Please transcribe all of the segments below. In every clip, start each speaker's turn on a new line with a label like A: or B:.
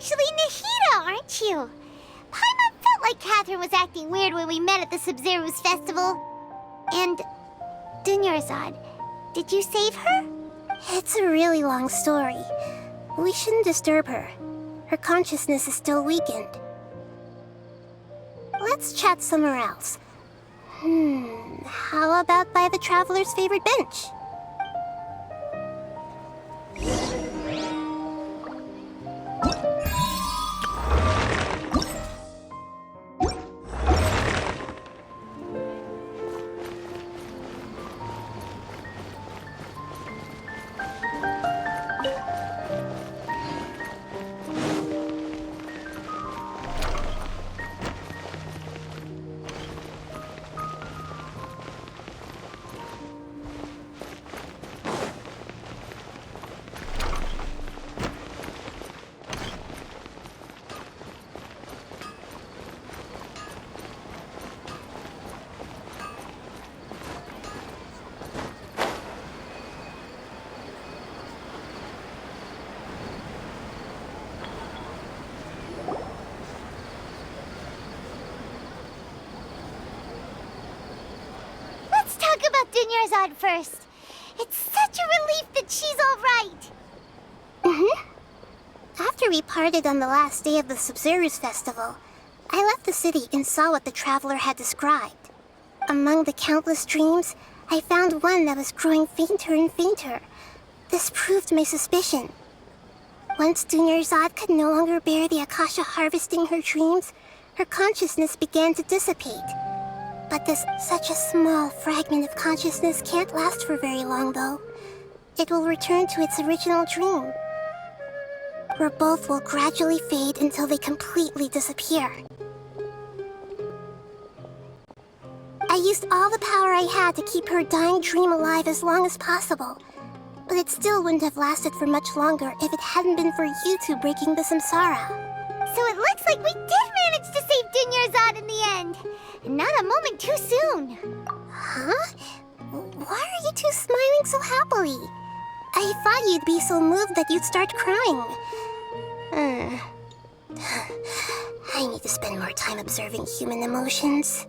A: actually Nahida, aren't you? Paimon felt like Catherine was acting weird when we met at the Sabzeruz festival. And Dunyarzad, did you save her?
B: It's a really long story. We shouldn't disturb her. Her consciousness is still weakened. Let's chat somewhere else. How about by the Traveler's favorite bench?
A: Let's talk about Dunyarzad first. It's such a relief that she's all right.
B: After we parted on the last day of the Sabzeruz festival, I left the city and saw what the Traveler had described. Among the countless dreams, I found one that was growing fainter and fainter. This proved my suspicion. Once Dunyarzad could no longer bear the Akasha harvesting her dreams, her consciousness began to dissipate. But this such a small fragment of consciousness can't last for very long, though. It will return to its original dream, where both will gradually fade until they completely disappear. I used all the power I had to keep her dying dream alive as long as possible, but it still wouldn't have lasted for much longer if it hadn't been for you two breaking the samsara.
A: So it looks like we did manage to save Dunyarzad in the end. And not a moment too soon.
B: Huh? Why are you two smiling so happily? I thought you'd be so moved that you'd start crying. I need to spend more time observing human emotions.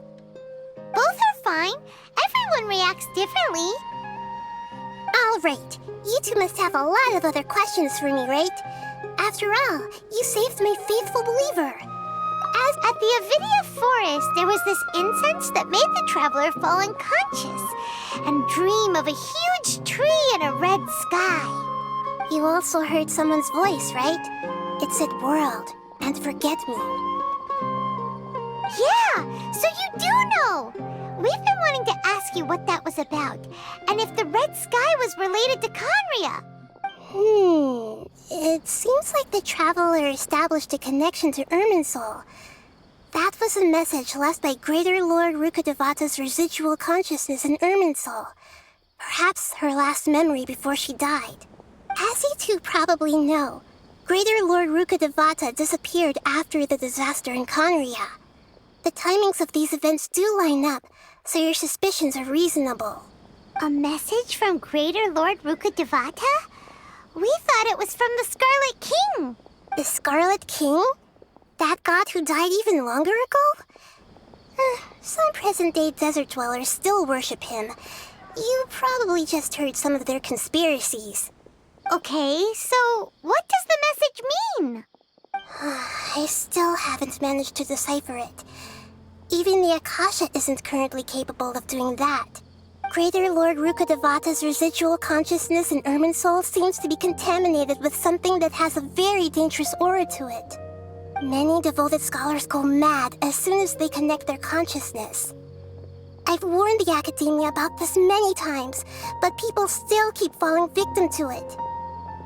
A: Both are fine. Everyone reacts differently.
B: All right. You two must have a lot of other questions for me, right? After all, you saved my faithful believer.
A: As at the Avidia forest, there was this incense that made the Traveler fall unconscious and dream of a huge tree and a red sky.
B: You also heard someone's voice, right? It said world and forget me.
A: Yeah, so you do know. We've been wanting to ask you what that was about, and if the red sky was related to Khaenri'ah.
B: It seems like the Traveler established a connection to Irminsul. That was a message left by Greater Lord Rukkhadevata's residual consciousness in Irminsul. Perhaps her last memory before she died. As you two probably know, Greater Lord Rukkhadevata disappeared after the disaster in Khaenri'ah. The timings of these events do line up, so your suspicions are reasonable.
A: A message from Greater Lord Rukkhadevata? We thought it was from the Scarlet King.
B: The Scarlet King? That god who died even longer ago? Some present-day desert dwellers still worship him. You probably just heard some of their conspiracies.
A: Okay, so what does the message mean?
B: I still haven't managed to decipher it. Even the Akasha isn't currently capable of doing that. Greater Lord Rukkhadevata's residual consciousness in Irminsul seems to be contaminated with something that has a very dangerous aura to it. Many devoted scholars go mad as soon as they connect their consciousness. I've warned the academia about this many times, but people still keep falling victim to it.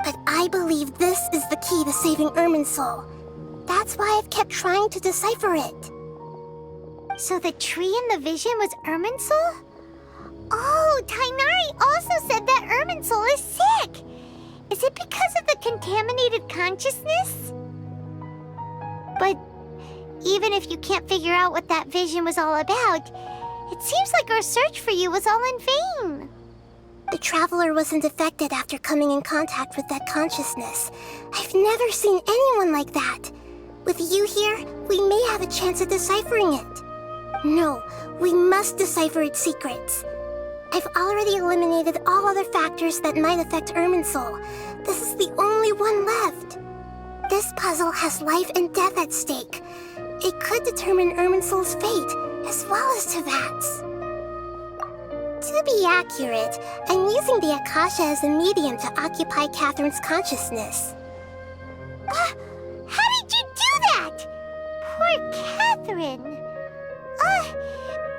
B: But I believe this is the key to saving Irminsul. That's why I've kept trying to decipher it.
A: So the tree in the vision was Irminsul? Oh, Tighnari also said that Irminsul is sick. Is it because of the contaminated consciousness? But even if you can't figure out what that vision was all about, it seems like our search for you was all in vain.
B: The traveler wasn't affected after coming in contact with that consciousness. I've never seen anyone like that. With you here, we may have a chance at deciphering it. No, we must decipher its secrets. I've already eliminated all other factors that might affect Irminsul. This is the only one left. This puzzle has life and death at stake. It could determine Irminsul's fate, as well as Teyvat's. To be accurate, I'm using the Akasha as a medium to occupy Catherine's consciousness.
A: How did you do that? Poor Catherine.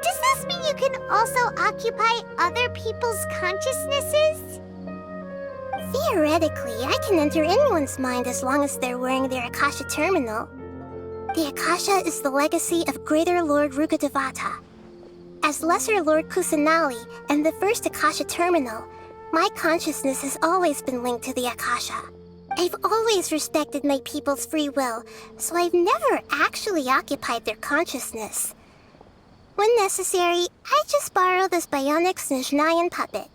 A: Does this mean you can also occupy other people's consciousnesses?
B: Theoretically, I can enter anyone's mind as long as they're wearing their Akasha terminal. The Akasha is the legacy of Greater Lord Rukkhadevata. As Lesser Lord Kusanali and the first Akasha terminal, my consciousness has always been linked to the Akasha. I've always respected my people's free will, so I've never actually occupied their consciousness. When necessary, I just borrow this bionic Snezhnayan puppet.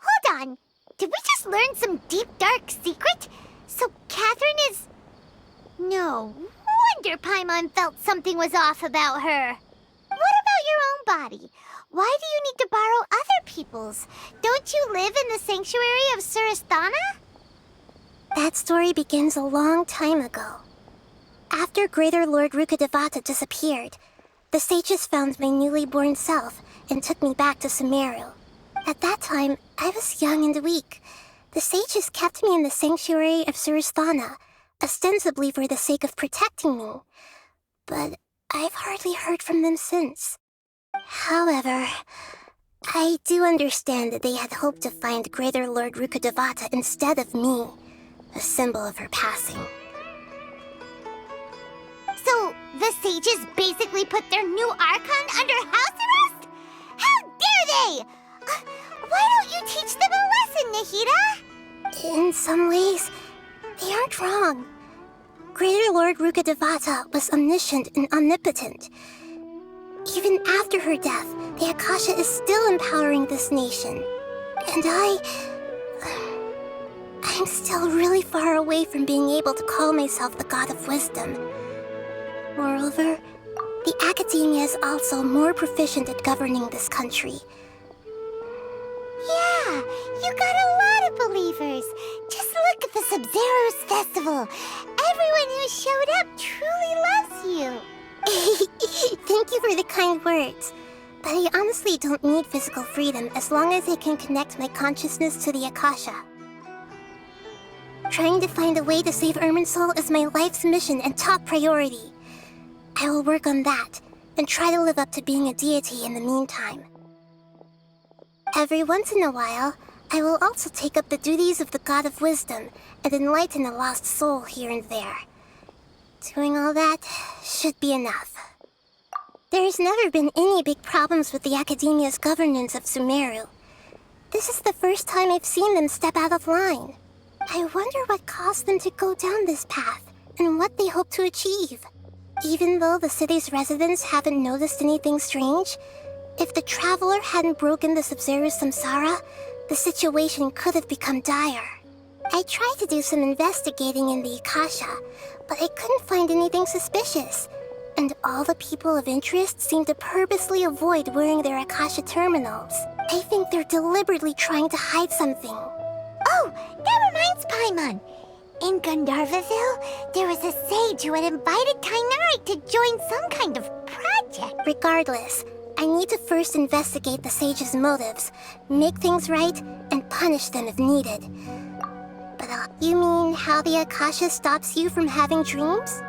A: Hold on. Did we just learn some deep, dark secret? So Catherine is... No wonder Paimon felt something was off about her. What about your own body? Why do you need to borrow other people's? Don't you live in the sanctuary of Surasthana?
B: That story begins a long time ago. After Greater Lord Rukkhadevata disappeared, the sages found my newly born self and took me back to Sumeru. At that time, I was young and weak. The sages kept me in the sanctuary of Surasthana, ostensibly for the sake of protecting me. But I've hardly heard from them since. However, I do understand that they had hoped to find Greater Lord Rukkhadevata instead of me, a symbol of her passing.
A: So, the sages basically put their new Archon under house arrest? How dare they! Why don't you teach them a lesson, Nahida?
B: In some ways, they aren't wrong. Greater Lord Rukkhadevata was omniscient and omnipotent. Even after her death, the Akasha is still empowering this nation. And I'm still really far away from being able to call myself the God of Wisdom. Moreover, the Academia is also more proficient at governing this country.
A: Yeah, you got a lot of believers. Just look at the Sub-Zero's festival. Everyone who showed up truly loves you.
B: Thank you for the kind words. But I honestly don't need physical freedom as long as I can connect my consciousness to the Akasha. Trying to find a way to save Irminsul is my life's mission and top priority. I will work on that, and try to live up to being a deity in the meantime. Every once in a while, I will also take up the duties of the God of Wisdom and enlighten a lost soul here and there. Doing all that should be enough. There's never been any big problems with the Academia's governance of Sumeru. This is the first time I've seen them step out of line. I wonder what caused them to go down this path, and what they hope to achieve. Even though the city's residents haven't noticed anything strange, if the traveler hadn't broken the Sub-Zero's samsara, the situation could have become dire. I tried to do some investigating in the Akasha, but I couldn't find anything suspicious. And all the people of interest seem to purposely avoid wearing their Akasha terminals. I think they're deliberately trying to hide something.
A: Oh, that reminds Paimon. In Gandharvaville, there was a sage who had invited Tighnari to join some kind of project.
B: Regardless, I need to first investigate the sage's motives, make things right, and punish them if needed. But you mean how the Akasha stops you from having dreams?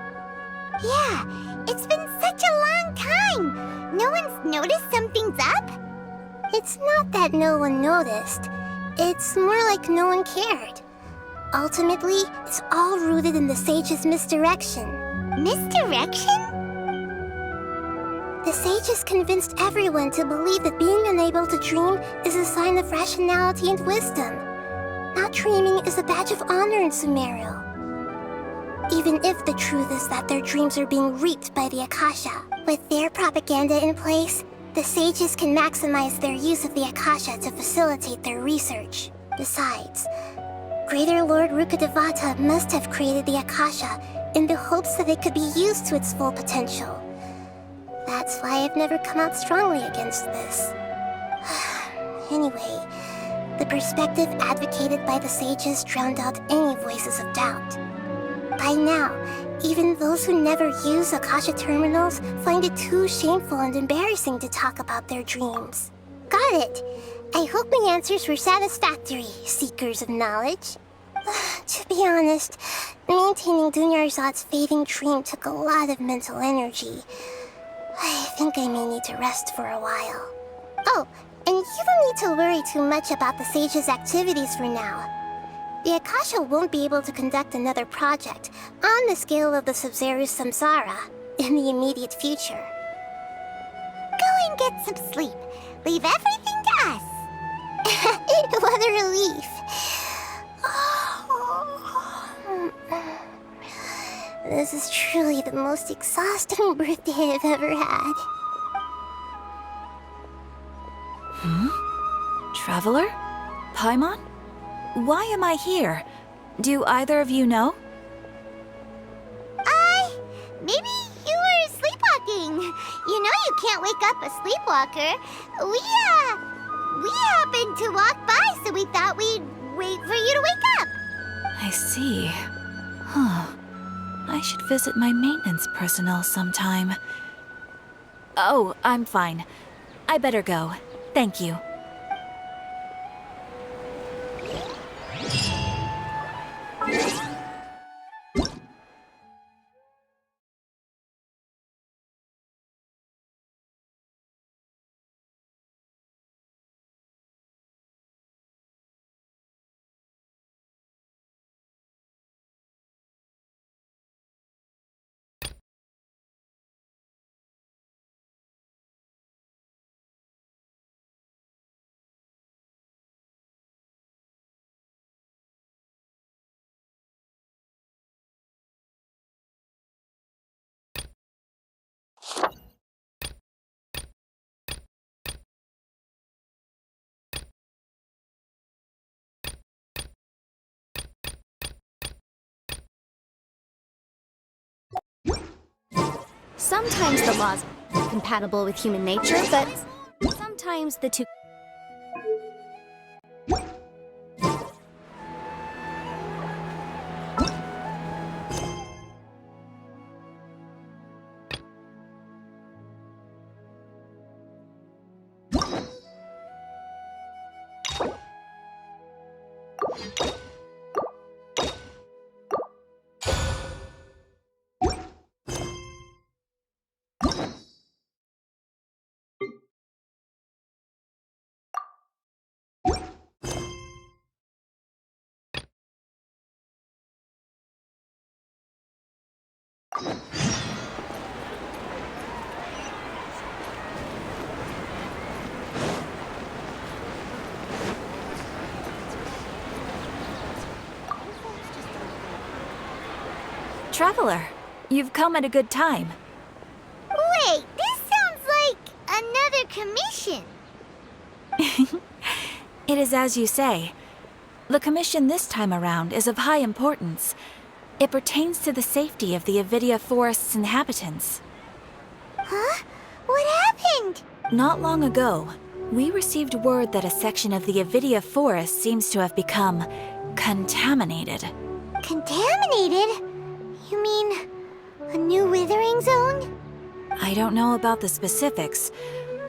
A: Yeah, it's been such a long time. No one's noticed something's up?
B: It's not that no one noticed. It's more like no one cared. Ultimately, it's all rooted in the sage's misdirection.
A: Misdirection?
B: The sages convinced everyone to believe that being unable to dream is a sign of rationality and wisdom. Not dreaming is a badge of honor in Sumeru. Even if the truth is that their dreams are being reaped by the Akasha. With their propaganda in place, The sages can maximize their use of the Akasha to facilitate their research. Besides, Greater Lord Rukkhadevata must have created the Akasha in the hopes that it could be used to its full potential. That's why I've never come out strongly against this. Anyway, the perspective advocated by the sages drowned out any voices of doubt. By now, even those who never use Akasha terminals find it too shameful and embarrassing to talk about their dreams. Got it. I hope my answers were satisfactory, seekers of knowledge. To be honest, maintaining Dunyarzad's fading dream took a lot of mental energy. I think I may need to rest for a while. Oh, and you don't need to worry too much about the sage's activities for now. The Akasha won't be able to conduct another project on the scale of the Sabzeruz Samsara in the immediate future.
A: Go and get some sleep. Leave everything to us.
B: What a relief. This is truly the most exhausting birthday I've ever had.
C: Traveler? Paimon? Why am I here? Do either of you know?
A: Maybe you were sleepwalking. You know you can't wake up a sleepwalker. We happened to walk by, so we thought we'd wait for you to wake up.
C: I see. Huh. I should visit my maintenance personnel sometime. Oh, I'm fine. I better go. Thank you.
D: Sometimes the laws are compatible with human nature, but sometimes the two...
C: Traveler, you've come at a good time.
A: Wait, this sounds like another commission.
C: It is as you say. The commission this time around is of high importance. It pertains to the safety of the Avidia Forest's inhabitants.
A: Huh? What happened?
C: Not long ago, we received word that a section of the Avidia Forest seems to have become contaminated.
A: Contaminated? You mean a new withering zone?
C: I don't know about the specifics,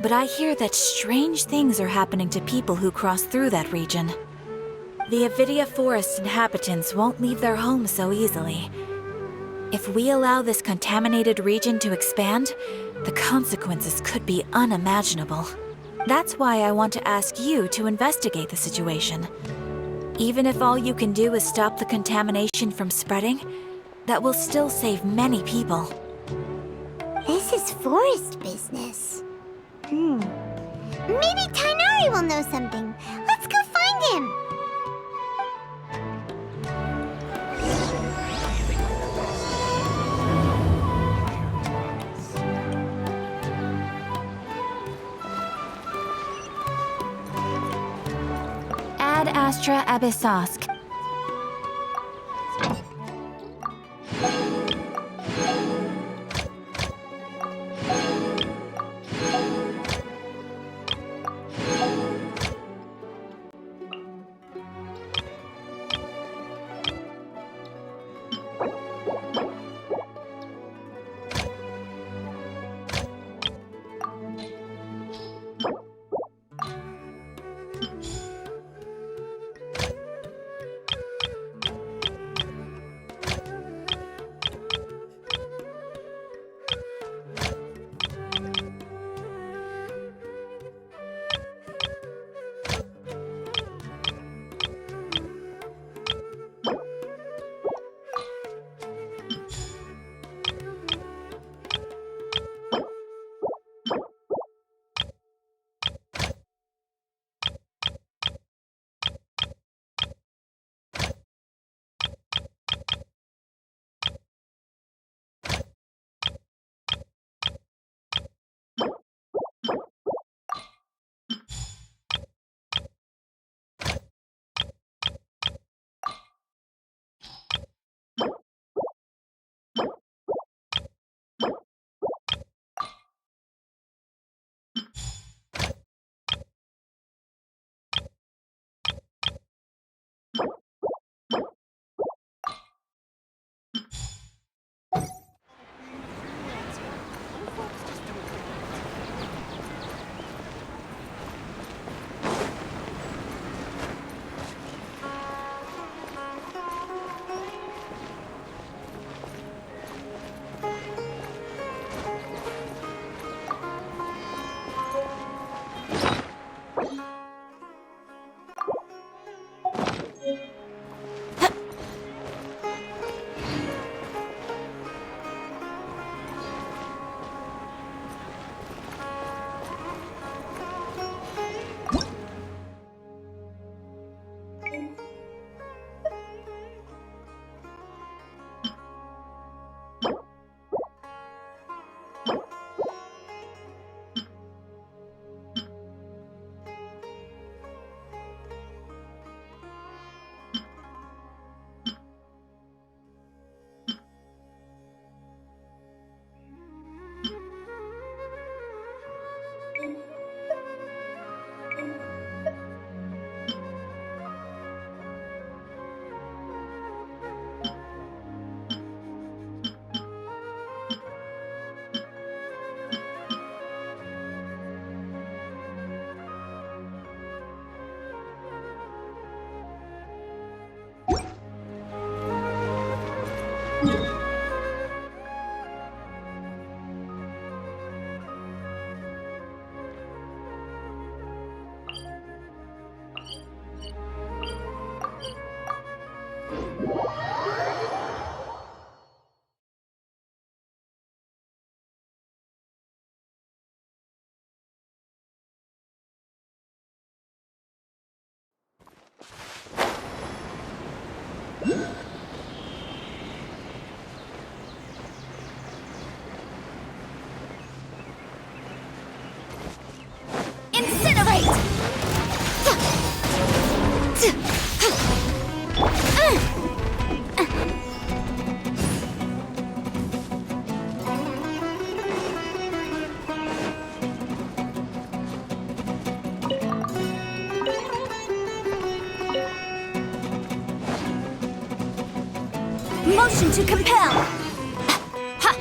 C: but I hear that strange things are happening to people who cross through that region. The Avidia Forest inhabitants won't leave their homes so easily. If we allow this contaminated region to expand, the consequences could be unimaginable. That's why I want to ask you to investigate the situation. Even if all you can do is stop the contamination from spreading, that will still save many people.
A: This is forest business. Maybe Tainari will know something. Let's go find him.
C: Astra Abyssosque.
D: Motion to compel! Ha!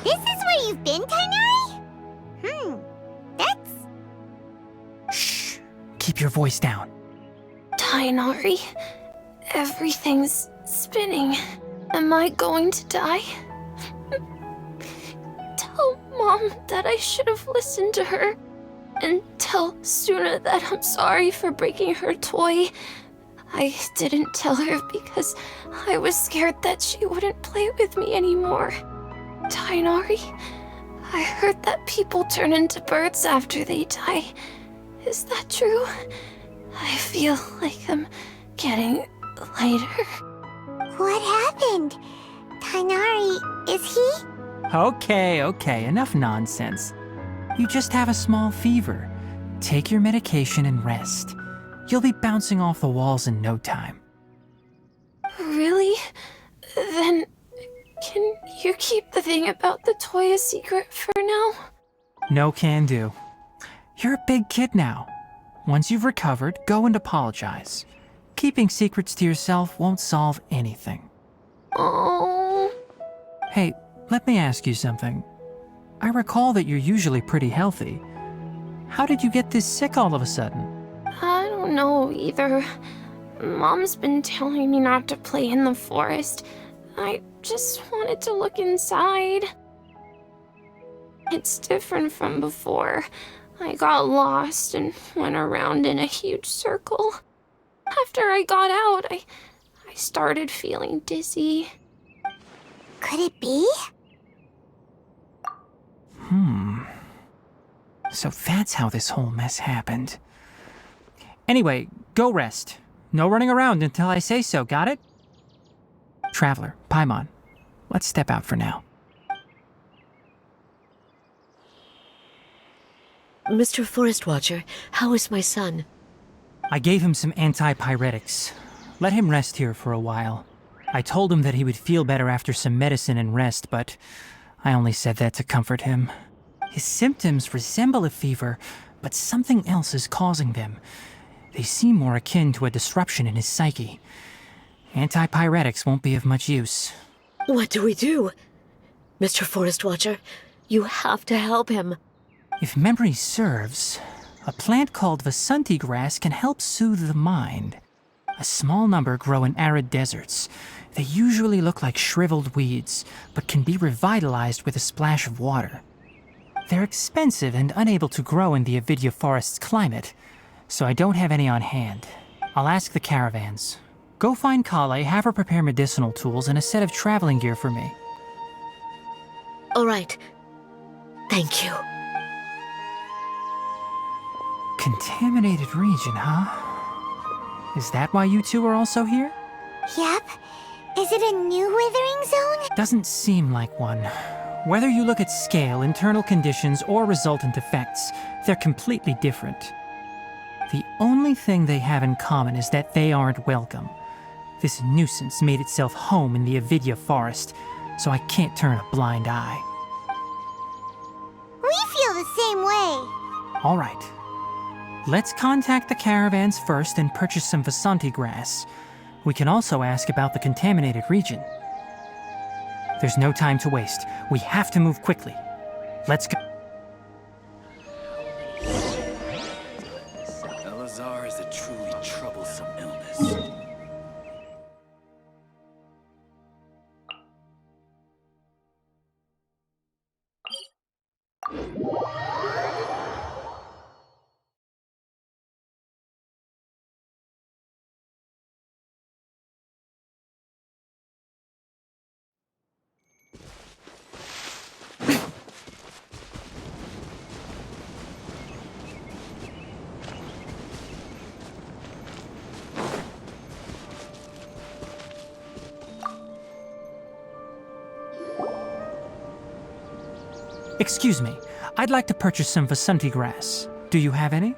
A: This is where you've been, Kainari? That's...
E: Shh! Keep your voice down.
F: Tighnari, everything's spinning. Am I going to die? Tell Mom that I should have listened to her. And tell Suna that I'm sorry for breaking her toy. I didn't tell her because I was scared that she wouldn't play with me anymore. Tainari, I heard that people turn into birds after they die. Is that true? I feel like I'm getting lighter.
A: What happened? Tainari, is he?
E: Okay, enough nonsense. You just have a small fever. Take your medication and rest. You'll be bouncing off the walls in no time.
F: Really? Then, can you keep the thing about the toy a secret for now?
E: No can do. You're a big kid now. Once you've recovered, go and apologize. Keeping secrets to yourself won't solve anything.
F: Oh.
E: Hey, let me ask you something. I recall that you're usually pretty healthy. How did you get this sick all of a sudden?
F: I don't know either. Mom's been telling me not to play in the forest. I just wanted to look inside. It's different from before. I got lost and went around in a huge circle. After I got out, I started feeling dizzy.
A: Could it be?
E: So that's how this whole mess happened. Anyway, go rest. No running around until I say so, got it? Traveler, Paimon, let's step out for now.
G: Mr. Forest Watcher, how is my son?
E: I gave him some antipyretics. Let him rest here for a while. I told him that he would feel better after some medicine and rest, but I only said that to comfort him. His symptoms resemble a fever, but something else is causing them. They seem more akin to a disruption in his psyche. Antipyretics won't be of much use.
G: What do we do? Mr. Forest Watcher, you have to help him.
E: If memory serves, a plant called Vasanti grass can help soothe the mind. A small number grow in arid deserts. They usually look like shriveled weeds, but can be revitalized with a splash of water. They're expensive and unable to grow in the Avidya forest's climate, so I don't have any on hand. I'll ask the caravans. Go find Kale, have her prepare medicinal tools and a set of traveling gear for me.
G: All right. Thank you.
E: Contaminated region, huh? Is that why you two are also here?
A: Yep. Is it a new withering zone?
E: Doesn't seem like one. Whether you look at scale, internal conditions, or resultant effects, they're completely different. The only thing they have in common is that they aren't welcome. This nuisance made itself home in the Avidya forest, so I can't turn a blind eye.
A: We feel the same way.
E: All right. Let's contact the caravans first and purchase some Vasanti grass. We can also ask about the contaminated region. There's no time to waste. We have to move quickly. Let's go.
H: Elazar is a truly troublesome illness.
E: Excuse me. I'd like to purchase some Vasanti grass. Do you have any?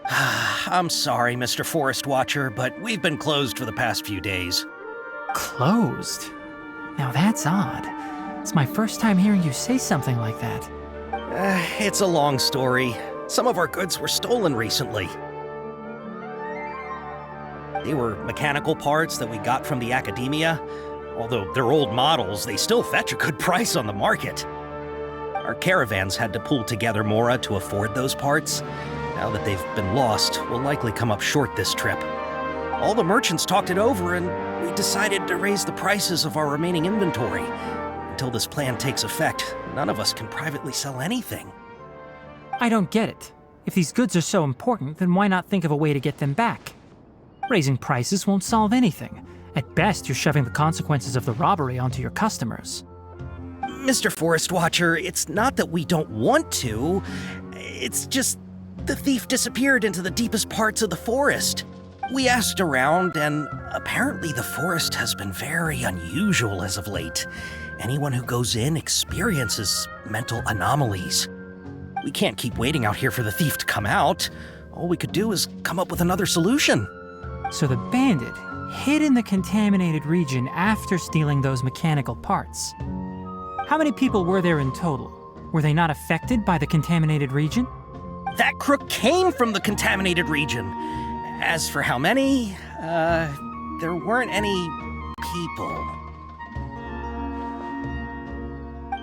I: I'm sorry, Mr. Forest Watcher, but we've been closed for the past few days.
E: Closed? Now that's odd. It's my first time hearing you say something like that.
I: It's a long story. Some of our goods were stolen recently. They were mechanical parts that we got from the academia. Although they're old models, they still fetch a good price on the market. Our caravans had to pull together more to afford those parts. Now that they've been lost, we'll likely come up short this trip. All the merchants talked it over, and we decided to raise the prices of our remaining inventory. Until this plan takes effect, none of us can privately sell anything.
E: I don't get it. If these goods are so important, then why not think of a way to get them back? Raising prices won't solve anything. At best, you're shoving the consequences of the robbery onto your customers.
I: Mr. Forest Watcher, it's not that we don't want to. It's just the thief disappeared into the deepest parts of the forest. We asked around, and apparently the forest has been very unusual as of late. Anyone who goes in experiences mental anomalies. We can't keep waiting out here for the thief to come out. All we could do is come up with another solution.
E: So the bandit hid in the contaminated region after stealing those mechanical parts. How many people were there in total? Were they not affected by the contaminated region?
I: That crook came from the contaminated region. As for how many, there weren't any people.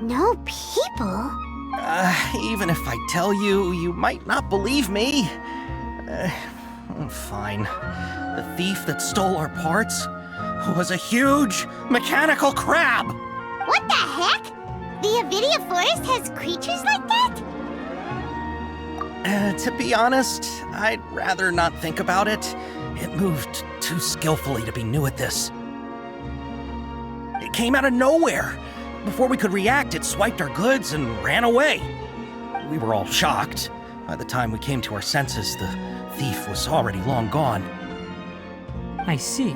A: No people?
I: Even if I tell you, you might not believe me. Fine. The thief that stole our parts was a huge mechanical crab!
A: What the heck? The Avidia Forest has creatures like that?
I: To be honest, I'd rather not think about it. It moved too skillfully to be new at this. It came out of nowhere. Before we could react, it swiped our goods and ran away. We were all shocked. By the time we came to our senses, the thief was already long gone.
E: I see.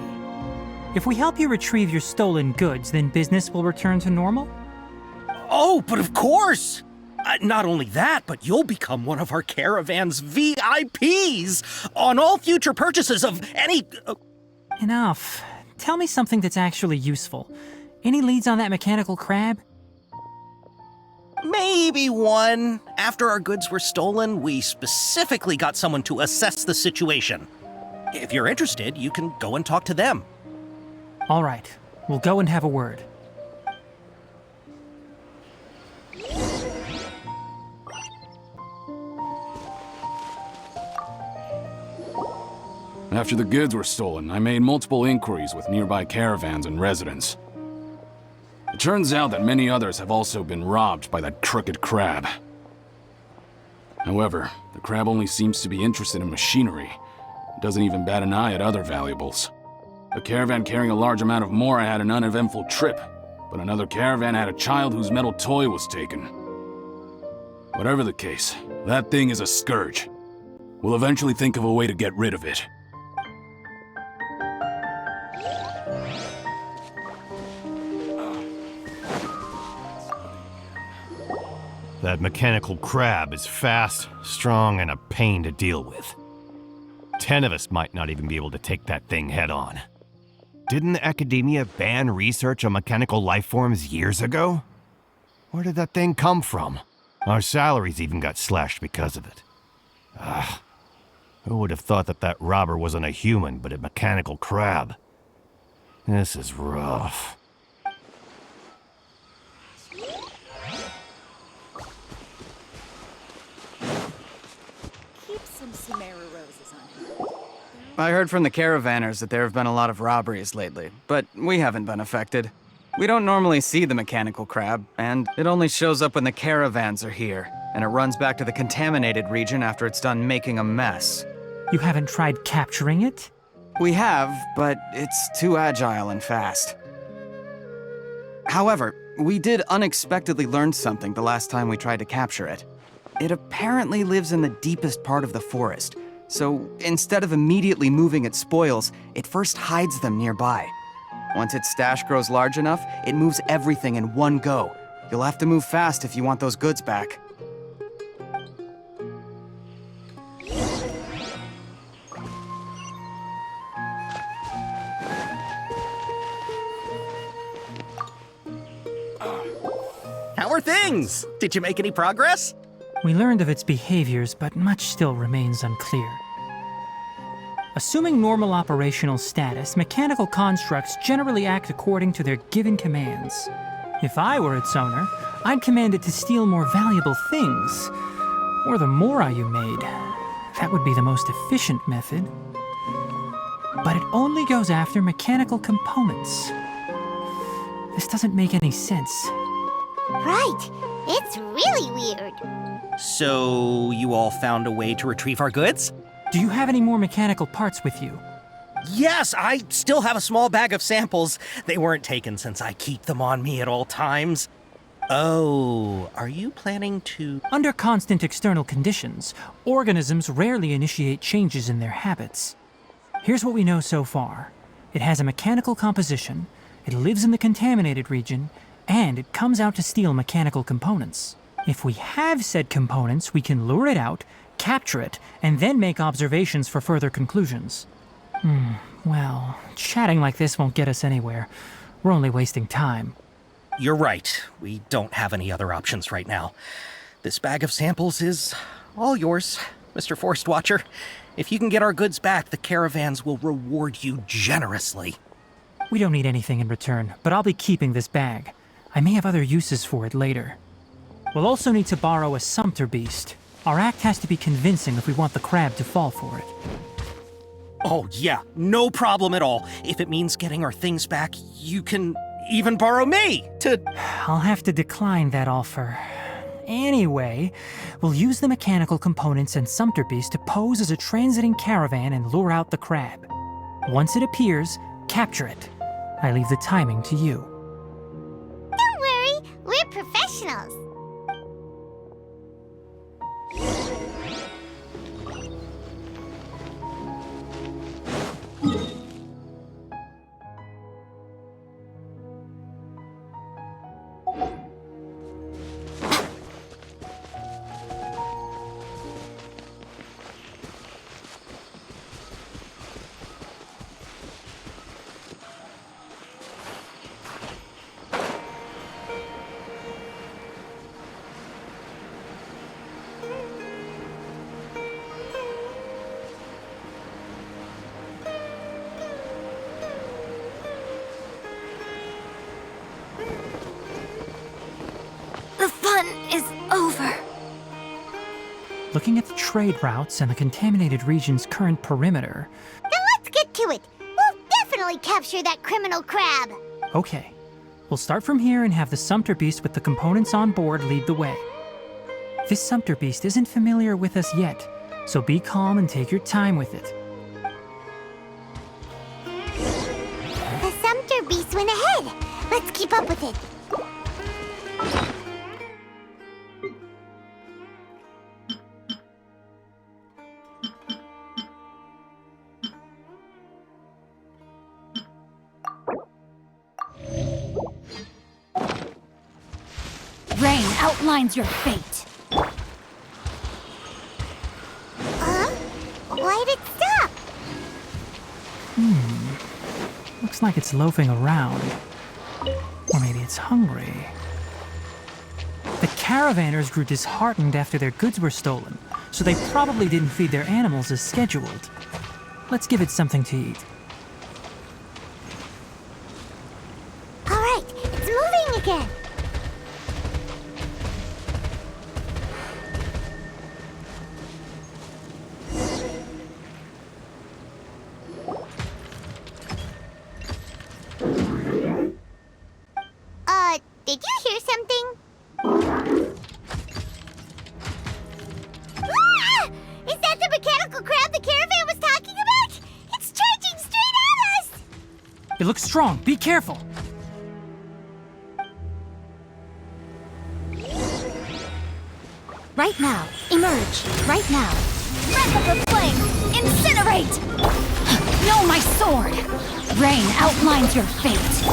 E: If we help you retrieve your stolen goods, then business will return to normal?
I: Oh, but of course! Not only that, but you'll become one of our caravan's VIPs on all future purchases of any...
E: Enough. Tell me something that's actually useful. Any leads on that mechanical crab?
I: Maybe one. After our goods were stolen, we specifically got someone to assess the situation. If you're interested, you can go and talk to them.
E: All right. We'll go and have a word.
J: After the goods were stolen, I made multiple inquiries with nearby caravans and residents. It turns out that many others have also been robbed by that crooked crab. However, the crab only seems to be interested in machinery. It doesn't even bat an eye at other valuables. A caravan carrying a large amount of Mora had an uneventful trip, but another caravan had a child whose metal toy was taken. Whatever the case, that thing is a scourge. We'll eventually think of a way to get rid of it.
K: That mechanical crab is fast, strong, and a pain to deal with. 10 of us might not even be able to take that thing head on. Didn't the Academia ban research on mechanical life forms years ago? Where did that thing come from? Our salaries even got slashed because of it. Who would have thought that that robber wasn't a human, but a mechanical crab? This is rough.
L: I heard from the caravanners that there have been a lot of robberies lately, but we haven't been affected. We don't normally see the mechanical crab, and it only shows up when the caravans are here, and it runs back to the contaminated region after it's done making a mess.
E: You haven't tried capturing it?
L: We have, but it's too agile and fast. However, we did unexpectedly learn something the last time we tried to capture it. It apparently lives in the deepest part of the forest, so instead of immediately moving its spoils, it first hides them nearby. Once its stash grows large enough, it moves everything in one go. You'll have to move fast if you want those goods back.
I: How are things? Did you make any progress?
E: We learned of its behaviors, but much still remains unclear. Assuming normal operational status, mechanical constructs generally act according to their given commands. If I were its owner, I'd command it to steal more valuable things. Or the Mora you made. That would be the most efficient method. But it only goes after mechanical components. This doesn't make any sense.
A: Right. It's really weird.
I: So, you all found a way to retrieve our goods?
E: Do you have any more mechanical parts with you?
I: Yes, I still have a small bag of samples. They weren't taken since I keep them on me at all times. Oh, are you planning to...
E: Under constant external conditions, organisms rarely initiate changes in their habits. Here's what we know so far. It has a mechanical composition, it lives in the contaminated region, and it comes out to steal mechanical components. If we have said components, we can lure it out, capture it, and then make observations for further conclusions. Well, chatting like this won't get us anywhere. We're only wasting time.
I: You're right. We don't have any other options right now. This bag of samples is all yours, Mr. Forest Watcher. If you can get our goods back, the caravans will reward you generously.
E: We don't need anything in return, but I'll be keeping this bag. I may have other uses for it later. We'll also need to borrow a Sumpter Beast. Our act has to be convincing if we want the crab to fall for it.
I: Oh yeah, no problem at all. If it means getting our things back, you can even borrow me to...
E: I'll have to decline that offer. Anyway, we'll use the mechanical components and Sumpter Beast to pose as a transiting caravan and lure out the crab. Once it appears, capture it. I leave the timing to you.
A: Don't worry, we're professionals.
F: The fun is over.
E: Looking at the trade routes and the contaminated region's current perimeter...
A: Then let's get to it. We'll definitely capture that criminal crab.
E: Okay. We'll start from here and have the Sumpter Beast with the components on board lead the way. This Sumpter Beast isn't familiar with us yet, so be calm and take your time with it.
A: The Sumpter Beast went ahead. Let's keep up with it.
D: Rain outlines your fate.
A: Why'd it stop?
E: Looks like it's loafing around. Or maybe it's hungry. The caravanners grew disheartened after their goods were stolen, so they probably didn't feed their animals as scheduled. Let's give it something to eat.
A: All right, it's moving again. Did you hear something? Ah! Is that the mechanical crab the caravan was talking about? It's charging straight at us!
E: It looks strong. Be careful.
D: Right now. Emerge. Right now. Wrap up the flame. Incinerate! Know my sword. Rain outlines your fate.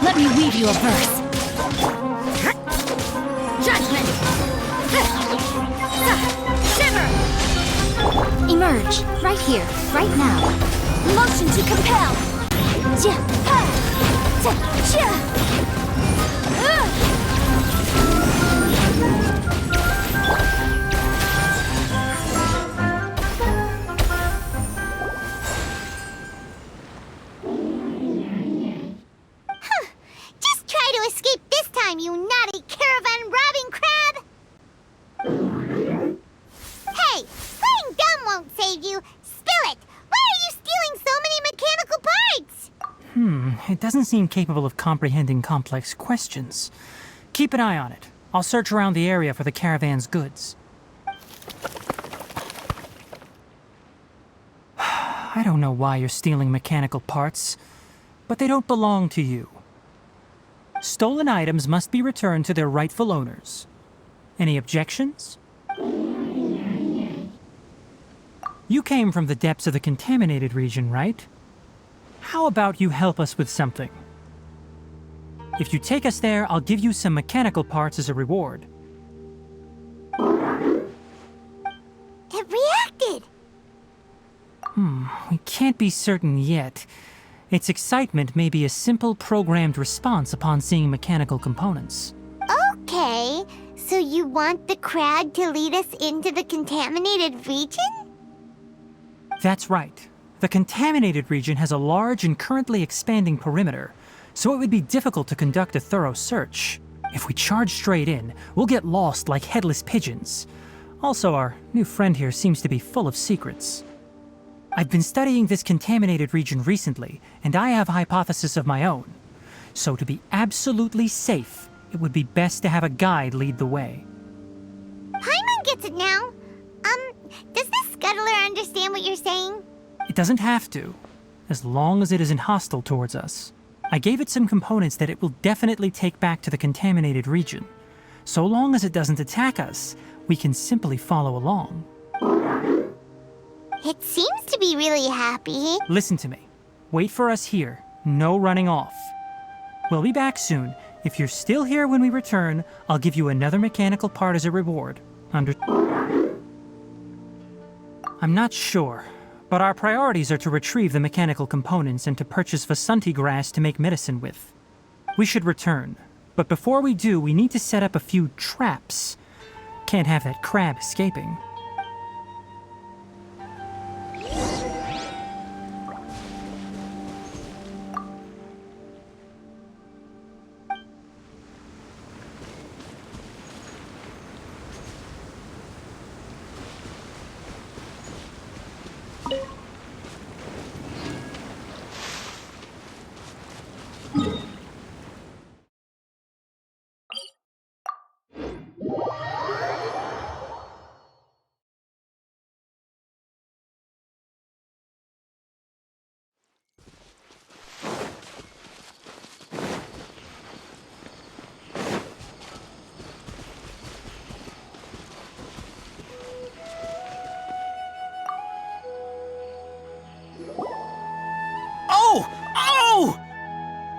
D: Let me weave you a verse. Judgment! Shiver! Emerge, right here, right now. Motion to compel!
A: Just try to escape this time, you naughty caravan-robbing crab! Hey, playing dumb won't save you. Spill it! Why are you stealing so many mechanical parts?
E: It doesn't seem capable of comprehending complex questions. Keep an eye on it. I'll search around the area for the caravan's goods. I don't know why you're stealing mechanical parts, but they don't belong to you. Stolen items must be returned to their rightful owners. Any objections? You came from the depths of the contaminated region, right? How about you help us with something? If you take us there, I'll give you some mechanical parts as a reward.
A: It reacted!
E: We can't be certain yet. Its excitement may be a simple programmed response upon seeing mechanical components.
A: Okay, so you want the crab to lead us into the contaminated region?
E: That's right. The contaminated region has a large and currently expanding perimeter, so it would be difficult to conduct a thorough search. If we charge straight in, we'll get lost like headless pigeons. Also, our new friend here seems to be full of secrets. I've been studying this contaminated region recently, and I have a hypothesis of my own. So to be absolutely safe, it would be best to have a guide lead the way.
A: Paimon gets it now. Does the scuttler understand what you're saying?
E: It doesn't have to, as long as it isn't hostile towards us. I gave it some components that it will definitely take back to the contaminated region. So long as it doesn't attack us, we can simply follow along.
A: It seems to be really happy.
E: Listen to me. Wait for us here. No running off. We'll be back soon. If you're still here when we return, I'll give you another mechanical part as a reward. I'm not sure, but our priorities are to retrieve the mechanical components and to purchase Vasanti grass to make medicine with. We should return, but before we do, we need to set up a few traps. Can't have that crab escaping.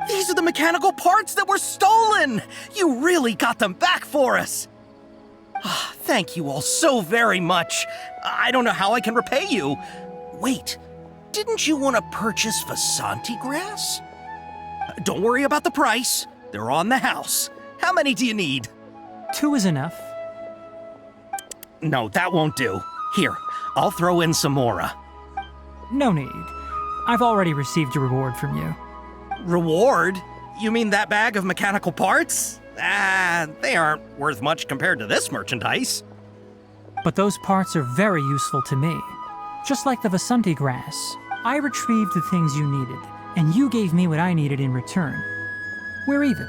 I: These are the mechanical parts that were stolen! You really got them back for us! Thank you all so very much. I don't know how I can repay you. Wait, didn't you want to purchase Vasanti grass? Don't worry about the price. They're on the house. How many do you need?
E: 2 is enough.
I: No, that won't do. Here, I'll throw in some more.
E: No need. I've already received a reward from you.
I: Reward? You mean that bag of mechanical parts? They aren't worth much compared to this merchandise.
E: But those parts are very useful to me. Just like the Vasanti grass, I retrieved the things you needed, and you gave me what I needed in return. We're even.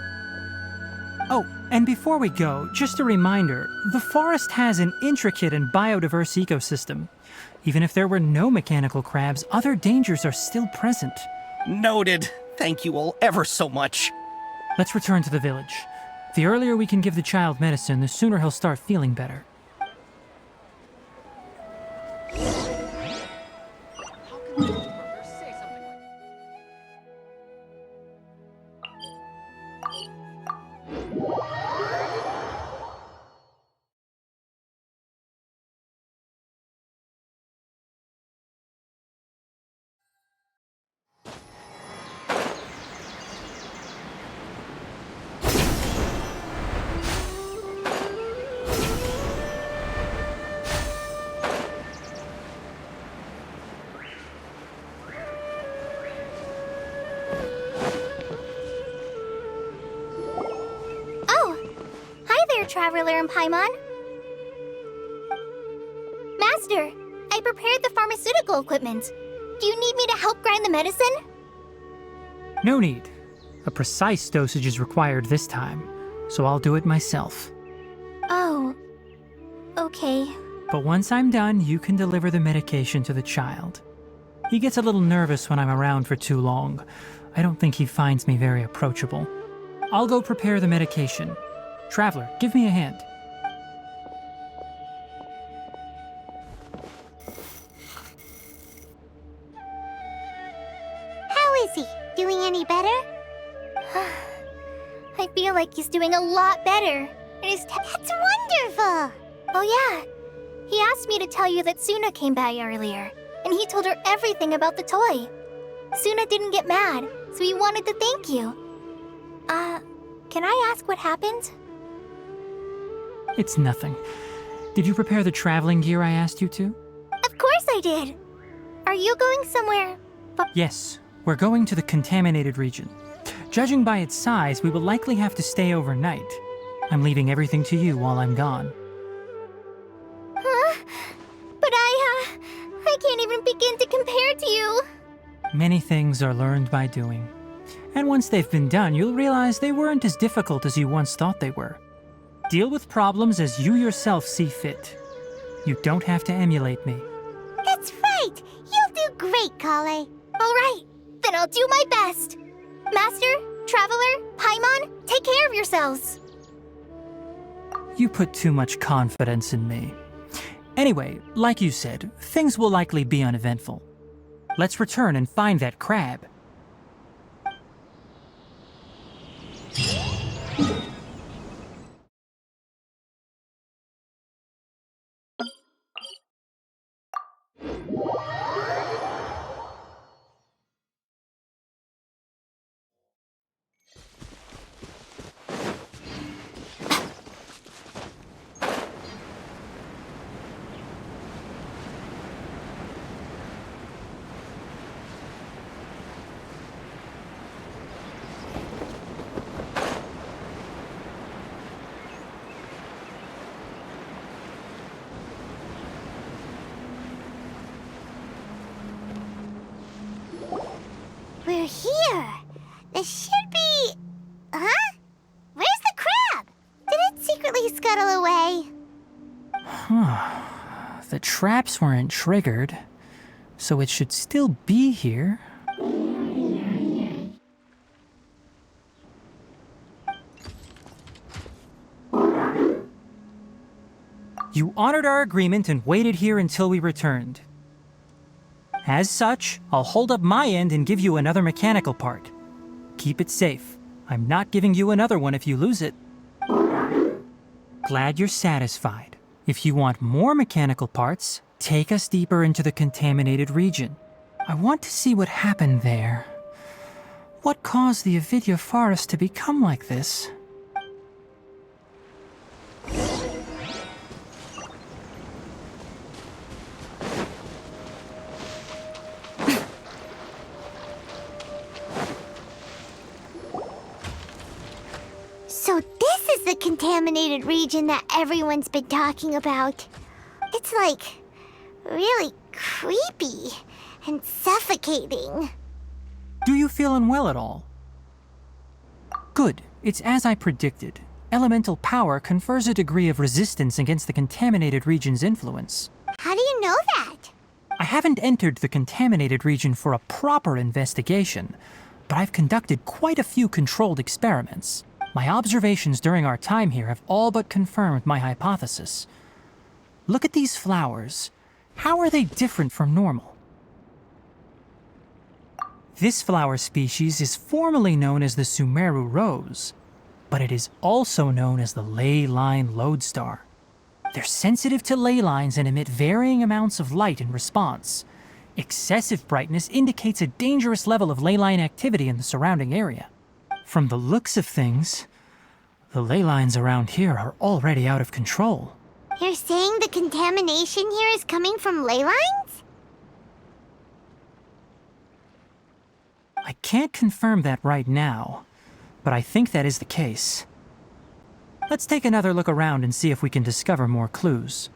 E: Oh, and before we go, just a reminder, the forest has an intricate and biodiverse ecosystem. Even if there were no mechanical crabs, other dangers are still present.
I: Noted. Thank you all ever so much.
E: Let's return to the village. The earlier we can give the child medicine, the sooner he'll start feeling better.
B: Traveler and Paimon. Master, I prepared the pharmaceutical equipment. Do you need me to help grind the medicine?
E: No need. A precise dosage is required this time, so I'll do it myself.
B: Oh, okay.
E: But once I'm done, you can deliver the medication to the child. He gets a little nervous when I'm around for too long. I don't think he finds me very approachable. I'll go prepare the medication. Traveler, give me a hand.
A: How is he? Doing any better?
B: I feel like he's doing a lot better.
A: That's wonderful!
B: Oh yeah, he asked me to tell you that Suna came by earlier, and he told her everything about the toy. Suna didn't get mad, so he wanted to thank you. Can I ask what happened?
E: It's nothing. Did you prepare the traveling gear I asked you to?
B: Of course I did. Are you going somewhere?
E: Yes, we're going to the contaminated region. Judging by its size, we will likely have to stay overnight. I'm leaving everything to you while I'm gone.
B: Huh? But I can't even begin to compare to you.
E: Many things are learned by doing. And once they've been done, you'll realize they weren't as difficult as you once thought they were. Deal with problems as you yourself see fit. You don't have to emulate me.
A: That's right! You'll do great, Kale.
B: All right, then I'll do my best. Master, Traveler, Paimon, take care of yourselves.
E: You put too much confidence in me. Anyway, like you said, things will likely be uneventful. Let's return and find that crab.
A: We're here. This should be... Huh? Where's the crab? Did it secretly scuttle away?
E: The traps weren't triggered, so it should still be here. You honored our agreement and waited here until we returned. As such, I'll hold up my end and give you another mechanical part. Keep it safe. I'm not giving you another one if you lose it. Glad you're satisfied. If you want more mechanical parts, take us deeper into the contaminated region. I want to see what happened there. What caused the Avidya forest to become like this?
A: So this is the contaminated region that everyone's been talking about. It's like really creepy and suffocating.
E: Do you feel unwell at all? Good. It's as I predicted. Elemental power confers a degree of resistance against the contaminated region's influence.
A: How do you know that?
E: I haven't entered the contaminated region for a proper investigation, but I've conducted quite a few controlled experiments. My observations during our time here have all but confirmed my hypothesis. Look at these flowers. How are they different from normal? This flower species is formally known as the Sumeru rose, but it is also known as the ley line lodestar. They're sensitive to ley lines and emit varying amounts of light in response. Excessive brightness indicates a dangerous level of ley line activity in the surrounding area. From the looks of things, the ley lines around here are already out of control.
A: You're saying the contamination here is coming from ley lines?
E: I can't confirm that right now, but I think that is the case. Let's take another look around and see if we can discover more clues.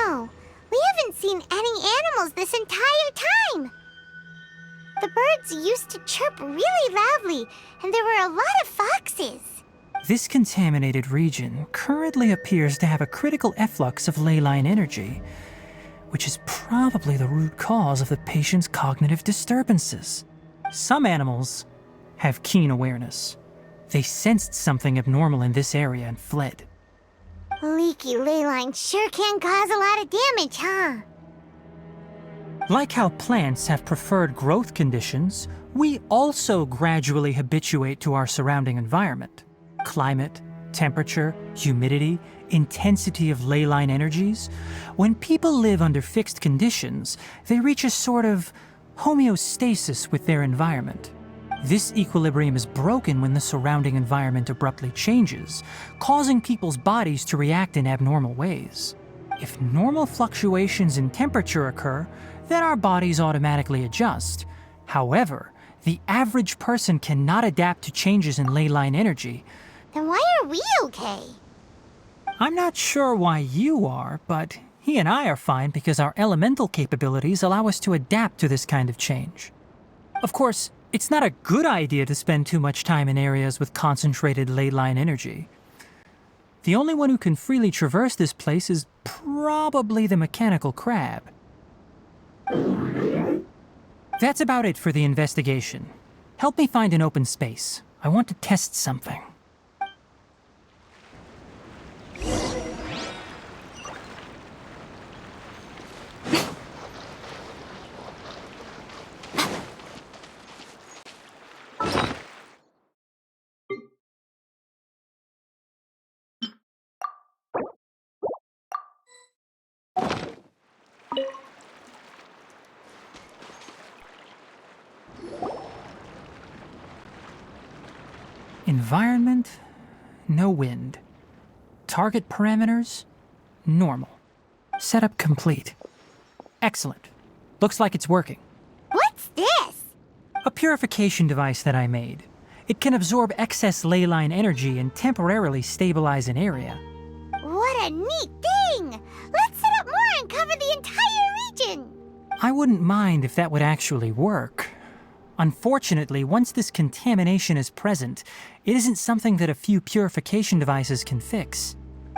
A: know. We haven't seen any animals this entire time. The birds used to chirp really loudly, and there were a lot of foxes.
E: This contaminated region currently appears to have a critical efflux of ley line energy, which is probably the root cause of the patient's cognitive disturbances. Some animals have keen awareness. They sensed something abnormal in this area and fled.
A: Leaky ley lines sure can cause a lot of damage, huh?
E: Like how plants have preferred growth conditions, we also gradually habituate to our surrounding environment. Climate, temperature, humidity, intensity of ley line energies. When people live under fixed conditions, they reach a sort of homeostasis with their environment. This equilibrium is broken when the surrounding environment abruptly changes, causing people's bodies to react in abnormal ways. If normal fluctuations in temperature occur, then our bodies automatically adjust. However, the average person cannot adapt to changes in ley line energy.
A: Then why are we okay?
E: I'm not sure why you are, but he and I are fine because our elemental capabilities allow us to adapt to this kind of change. Of course, it's not a good idea to spend too much time in areas with concentrated ley line energy. The only one who can freely traverse this place is probably the mechanical crab. That's about it for the investigation. Help me find an open space. I want to test something. Environment, no wind. Target parameters, normal. Setup complete. Excellent. Looks like it's working.
A: What's this?
E: A purification device that I made. It can absorb excess ley line energy and temporarily stabilize an area.
A: What a neat thing! Let's set up more and cover the entire region!
E: I wouldn't mind if that would actually work. Unfortunately, once this contamination is present, it isn't something that a few purification devices can fix.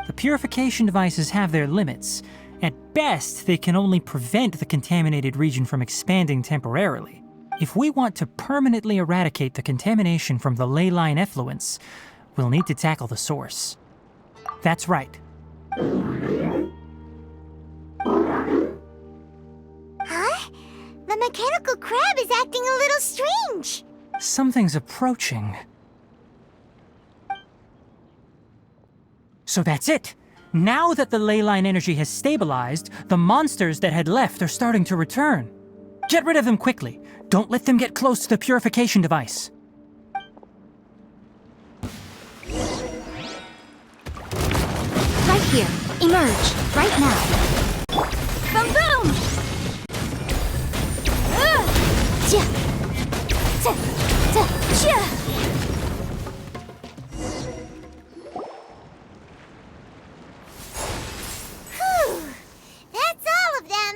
E: The purification devices have their limits. At best, they can only prevent the contaminated region from expanding temporarily. If we want to permanently eradicate the contamination from the ley line effluents, we'll need to tackle the source. That's right.
A: Huh? The mechanical crab is acting a little strange.
E: Something's approaching. So that's it. Now that the ley line energy has stabilized, the monsters that had left are starting to return. Get rid of them quickly. Don't let them get close to the purification device.
D: Right here. Emerge. Right now. Boom boom!
A: Whew. That's all of them.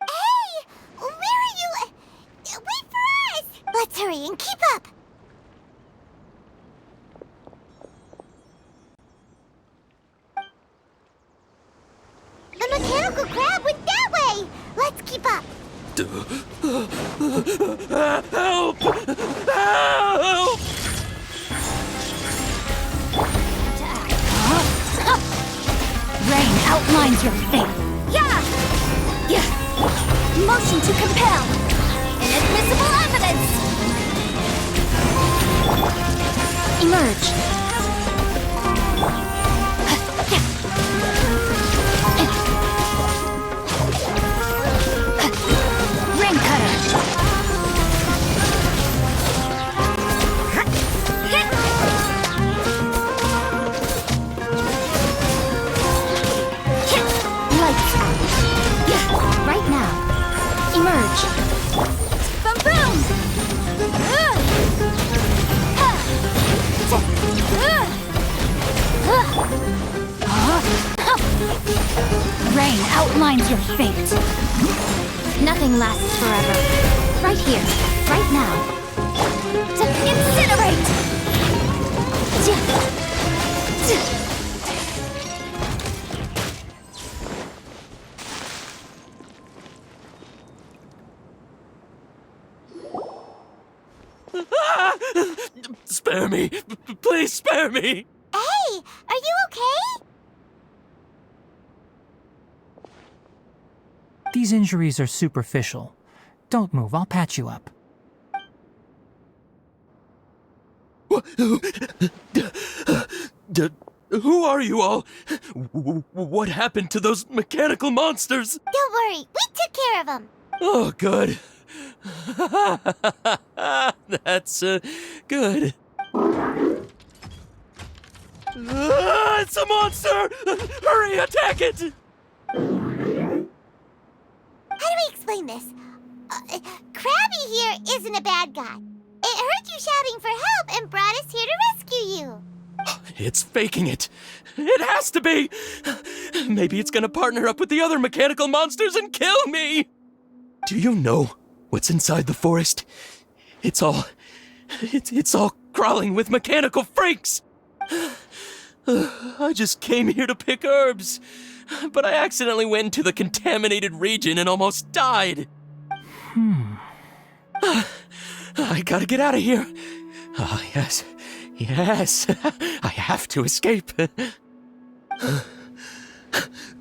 A: Hey! Where are you? Wait for us! Let's hurry and keep up! The mechanical crab went that way! Let's keep up!
H: Help! Help!
D: Rain outlines your fate. Yeah! Motion to compel. Inadmissible evidence. Emerge. Rain cutter. Lights out. Right now. Emerge. Boom boom! nothing lasts forever. Right here, right now. To incinerate!
H: Spare me! Please spare me!
A: Hey, are you okay?
E: These injuries are superficial. Don't move, I'll patch you up.
H: Who are you all? What happened to those mechanical monsters?
A: Don't worry, we took care of them.
H: Oh, good. That's good. It's a monster! Hurry, attack it!
A: How do we explain this? Krabby here isn't a bad guy. It heard you shouting for help and brought us here to rescue you.
H: It's faking it. It has to be. Maybe it's gonna partner up with the other mechanical monsters and kill me. Do you know what's inside the forest? It's all crawling with mechanical freaks. I just came here to pick herbs, but I accidentally went into the contaminated region and almost died. I gotta get out of here. Oh, yes. Yes. I have to escape.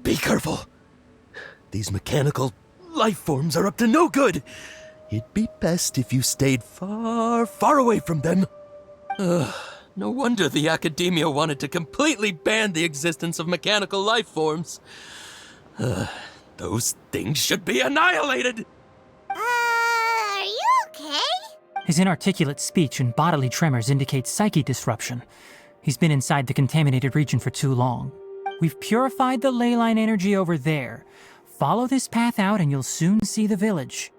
H: Be careful. These mechanical life forms are up to no good. It'd be best if you stayed far, far away from them. No wonder the Academia wanted to completely ban the existence of mechanical life forms. Those things should be annihilated!
A: Are you okay?
E: His inarticulate speech and bodily tremors indicate psyche disruption. He's been inside the contaminated region for too long. We've purified the ley line energy over there. Follow this path out and you'll soon see the village.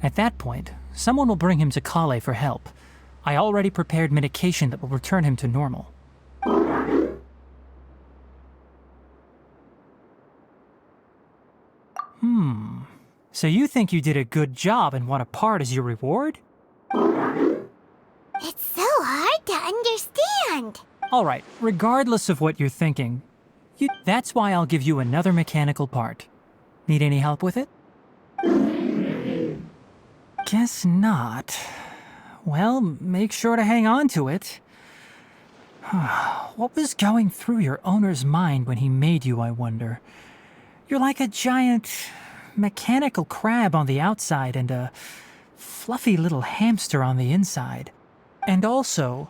E: At that point, someone will bring him to Kale for help. I already prepared medication that will return him to normal. So you think you did a good job and want a part as your reward?
A: It's so hard to understand.
E: Alright, regardless of what you're thinking, that's why I'll give you another mechanical part. Need any help with it? Guess not. Well, make sure to hang on to it. What was going through your owner's mind when he made you, I wonder? You're like a giant mechanical crab on the outside and a fluffy little hamster on the inside. And also,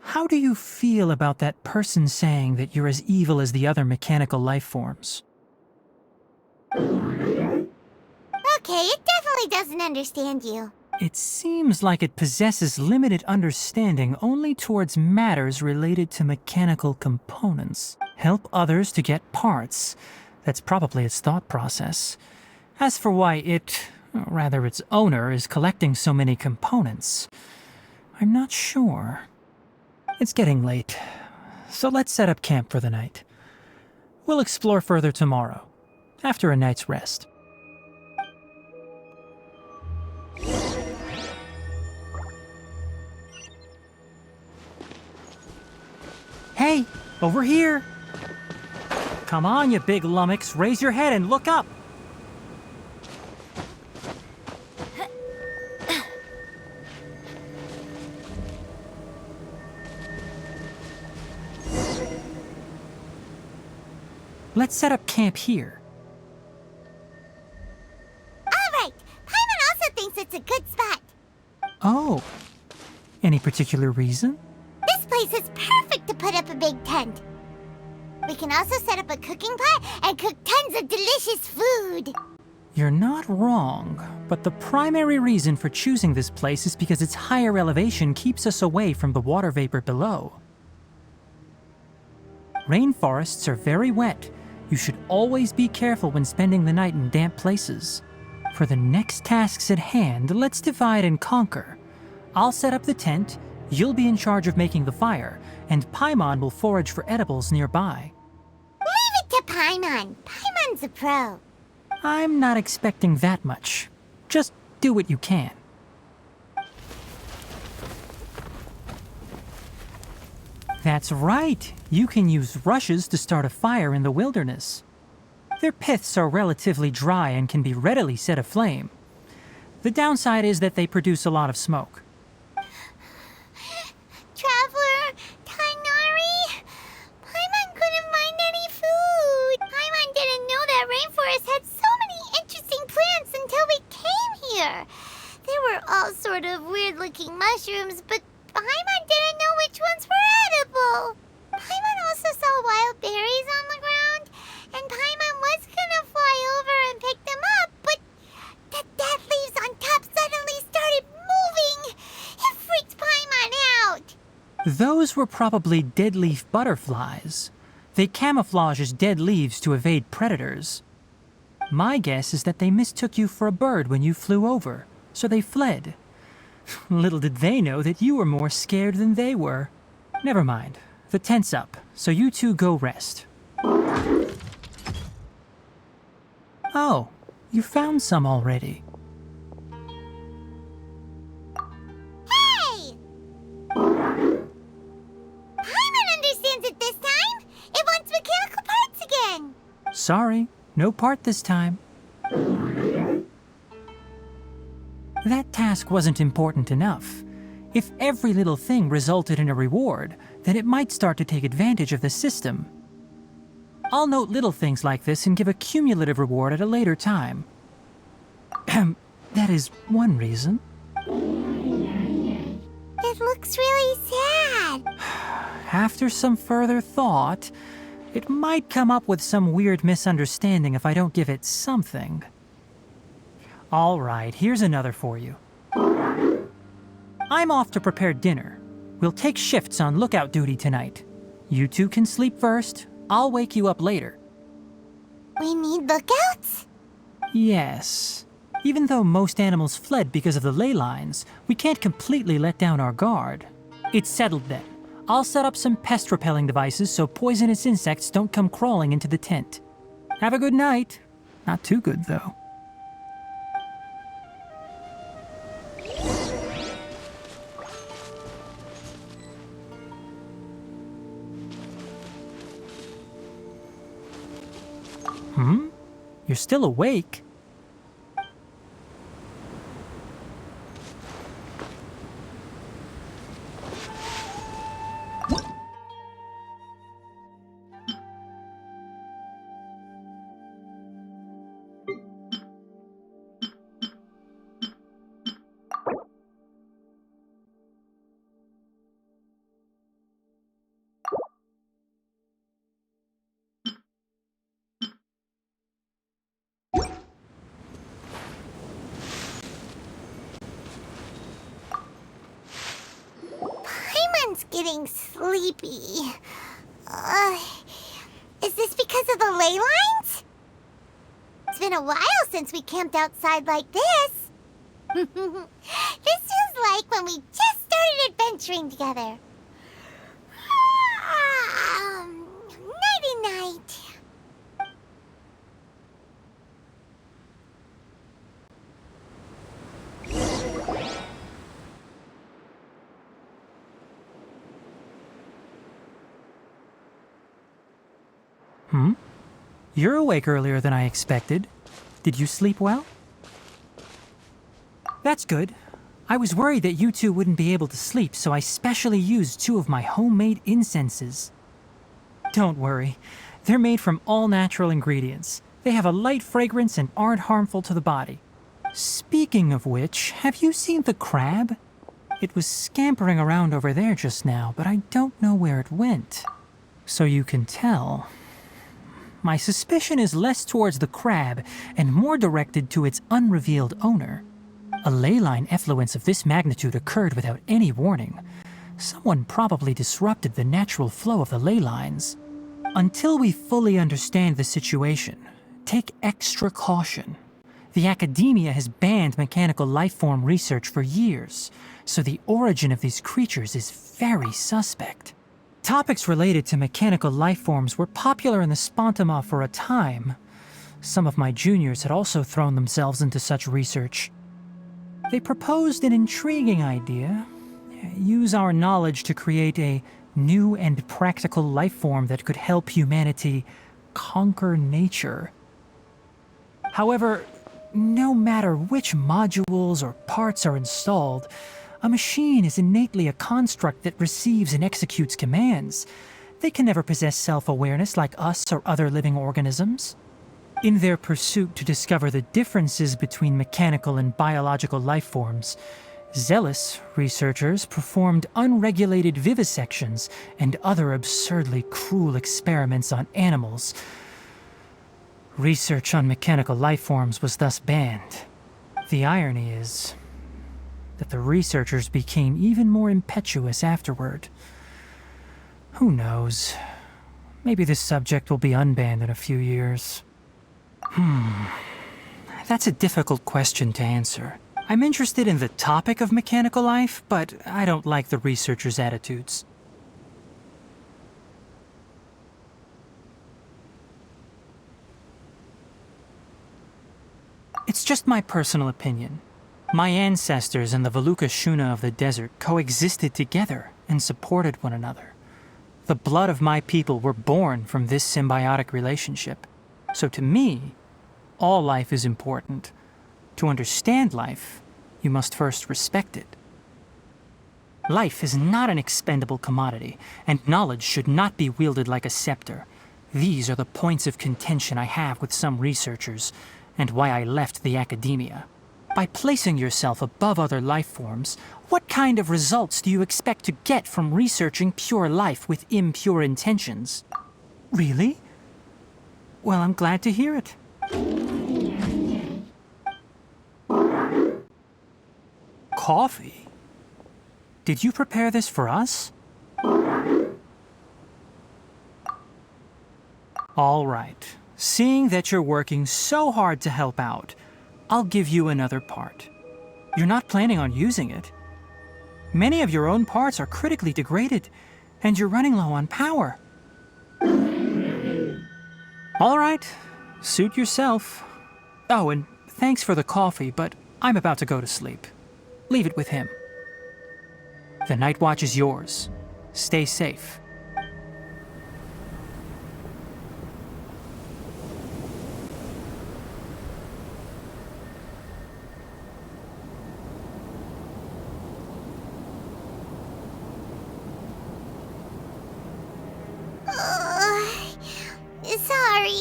E: how do you feel about that person saying that you're as evil as the other mechanical life forms?
A: Okay, it definitely doesn't understand you.
E: It seems like it possesses limited understanding only towards matters related to mechanical components. Help others to get parts. That's probably its thought process. As for why its owner, is collecting so many components, I'm not sure. It's getting late, so let's set up camp for the night. We'll explore further tomorrow, after a night's rest. Hey, over here! Come on, you big lummox, raise your head and look up! Let's set up camp here.
A: All right, Paimon also thinks it's a good spot.
E: Oh, any particular reason?
A: This place is perfect to put up a big tent. We can also set up a cooking pot and cook tons of delicious food.
E: You're not wrong, but the primary reason for choosing this place is because its higher elevation keeps us away from the water vapor below. Rainforests are very wet. You should always be careful when spending the night in damp places. For the next tasks at hand, let's divide and conquer. I'll set up the tent, you'll be in charge of making the fire, and Paimon will forage for edibles nearby.
A: Leave it to Paimon. Paimon's a pro.
E: I'm not expecting that much. Just do what you can. That's right. You can use rushes to start a fire in the wilderness. Their piths are relatively dry and can be readily set aflame. The downside is that they produce a lot of smoke.
A: Traveler, Tainari, Paimon couldn't find any food. Paimon didn't know that rainforest had so many interesting plants until we came here. There were all sort of weird-looking mushrooms, but Paimon didn't know which ones were edible. Paimon also saw wild berries on the ground, and Paimon was gonna fly over and pick them up, but the dead leaves on top suddenly started moving. It freaked Paimon out.
E: Those were probably dead leaf butterflies. They camouflage as dead leaves to evade predators. My guess is that they mistook you for a bird when you flew over, so they fled. Little did they know that you were more scared than they were. Never mind. The tent's up, so you two go rest. Oh, you found some already.
A: Hey! Paimon understands it this time. It wants mechanical parts again.
E: Sorry, no part this time. That task wasn't important enough. If every little thing resulted in a reward, then it might start to take advantage of the system. I'll note little things like this and give a cumulative reward at a later time. That is one reason.
A: It looks really sad.
E: After some further thought, it might come up with some weird misunderstanding if I don't give it something. All right, here's another for you. I'm off to prepare dinner. We'll take shifts on lookout duty tonight. You two can sleep first. I'll wake you up later.
A: We need lookouts?
E: Yes. Even though most animals fled because of the ley lines, we can't completely let down our guard. It's settled then. I'll set up some pest-repelling devices so poisonous insects don't come crawling into the tent. Have a good night. Not too good, though. You're still awake?
A: Paimon's getting sleepy. Is this because of the ley lines? It's been a while since we camped outside like this. This feels like when we just started adventuring together. Nighty-night.
E: You're awake earlier than I expected. Did you sleep well? That's good. I was worried that you two wouldn't be able to sleep, so I specially used 2 of my homemade incenses. Don't worry. They're made from all natural ingredients. They have a light fragrance and aren't harmful to the body. Speaking of which, have you seen the crab? It was scampering around over there just now, but I don't know where it went. So you can tell. My suspicion is less towards the crab and more directed to its unrevealed owner. A ley line effluence of this magnitude occurred without any warning. Someone probably disrupted the natural flow of the ley lines. Until we fully understand the situation, take extra caution. The academia has banned mechanical lifeform research for years, so the origin of these creatures is very suspect. Topics related to mechanical life forms were popular in the Spontama for a time. Some of my juniors had also thrown themselves into such research. They proposed an intriguing idea: use our knowledge to create a new and practical life form that could help humanity conquer nature. However, no matter which modules or parts are installed, a machine is innately a construct that receives and executes commands. They can never possess self-awareness like us or other living organisms. In their pursuit to discover the differences between mechanical and biological life forms, zealous researchers performed unregulated vivisections and other absurdly cruel experiments on animals. Research on mechanical life forms was thus banned. The irony is that the researchers became even more impetuous afterward. Who knows? Maybe this subject will be unbanned in a few years. That's a difficult question to answer. I'm interested in the topic of mechanical life, but I don't like the researchers' attitudes. It's just my personal opinion. My ancestors and the Veluca Shuna of the desert coexisted together and supported one another. The blood of my people were born from this symbiotic relationship. So to me, all life is important. To understand life, you must first respect it. Life is not an expendable commodity, and knowledge should not be wielded like a scepter. These are the points of contention I have with some researchers, and why I left the academia. By placing yourself above other life forms, what kind of results do you expect to get from researching pure life with impure intentions? Really? Well, I'm glad to hear it. Coffee? Did you prepare this for us? All right. Seeing that you're working so hard to help out, I'll give you another part. You're not planning on using it. Many of your own parts are critically degraded, and you're running low on power. All right, suit yourself. Oh, and thanks for the coffee, but I'm about to go to sleep. Leave it with him. The night watch is yours. Stay safe.
A: Sorry.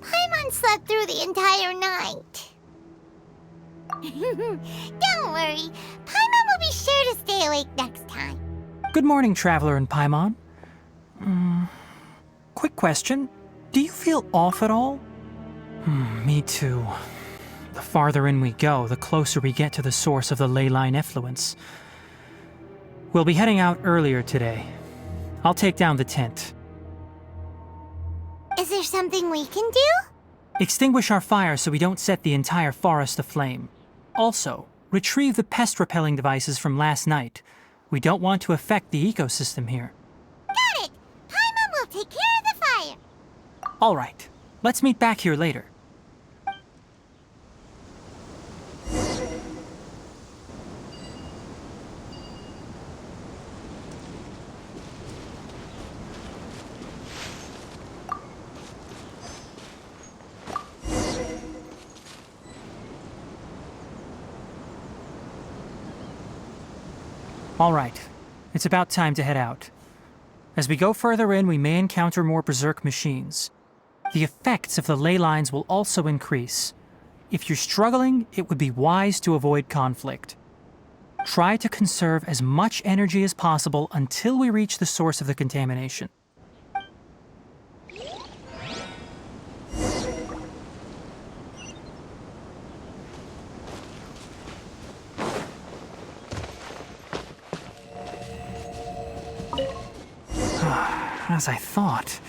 A: Paimon slept through the entire night. Don't worry. Paimon will be sure to stay awake next time.
E: Good morning, Traveler and Paimon. Quick question. Do you feel off at all? Me too. The farther in we go, the closer we get to the source of the ley line effluence. We'll be heading out earlier today. I'll take down the tent.
A: Is there something we can do?
E: Extinguish our fire so we don't set the entire forest aflame. Also, retrieve the pest-repelling devices from last night. We don't want to affect the ecosystem here.
A: Got it! Paimon will take care of the fire.
E: All right. Let's meet back here later. All right. It's about time to head out. As we go further in, we may encounter more berserk machines. The effects of the ley lines will also increase. If you're struggling, it would be wise to avoid conflict. Try to conserve as much energy as possible until we reach the source of the contamination. As I thought,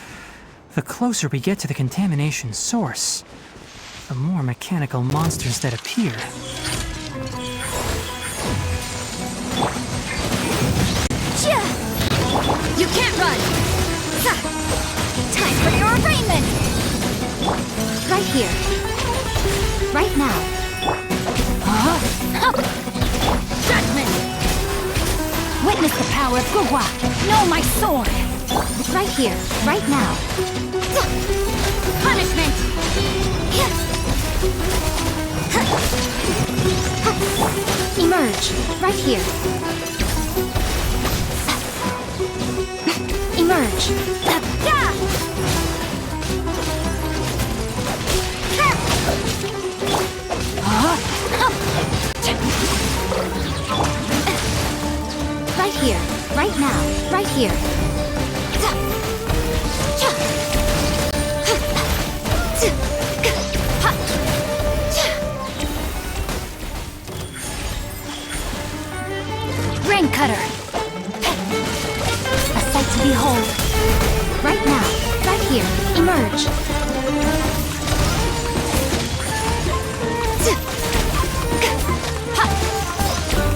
E: the closer we get to the contamination source, the more mechanical monsters that appear.
D: You can't power of Gugwa! Know my sword!
B: Right here, right now.
D: Punishment!
B: Emerge, right here. Emerge. Right here, right now, right here.
D: Rain Cutter! A sight to behold.
B: Right now, right here. Emerge.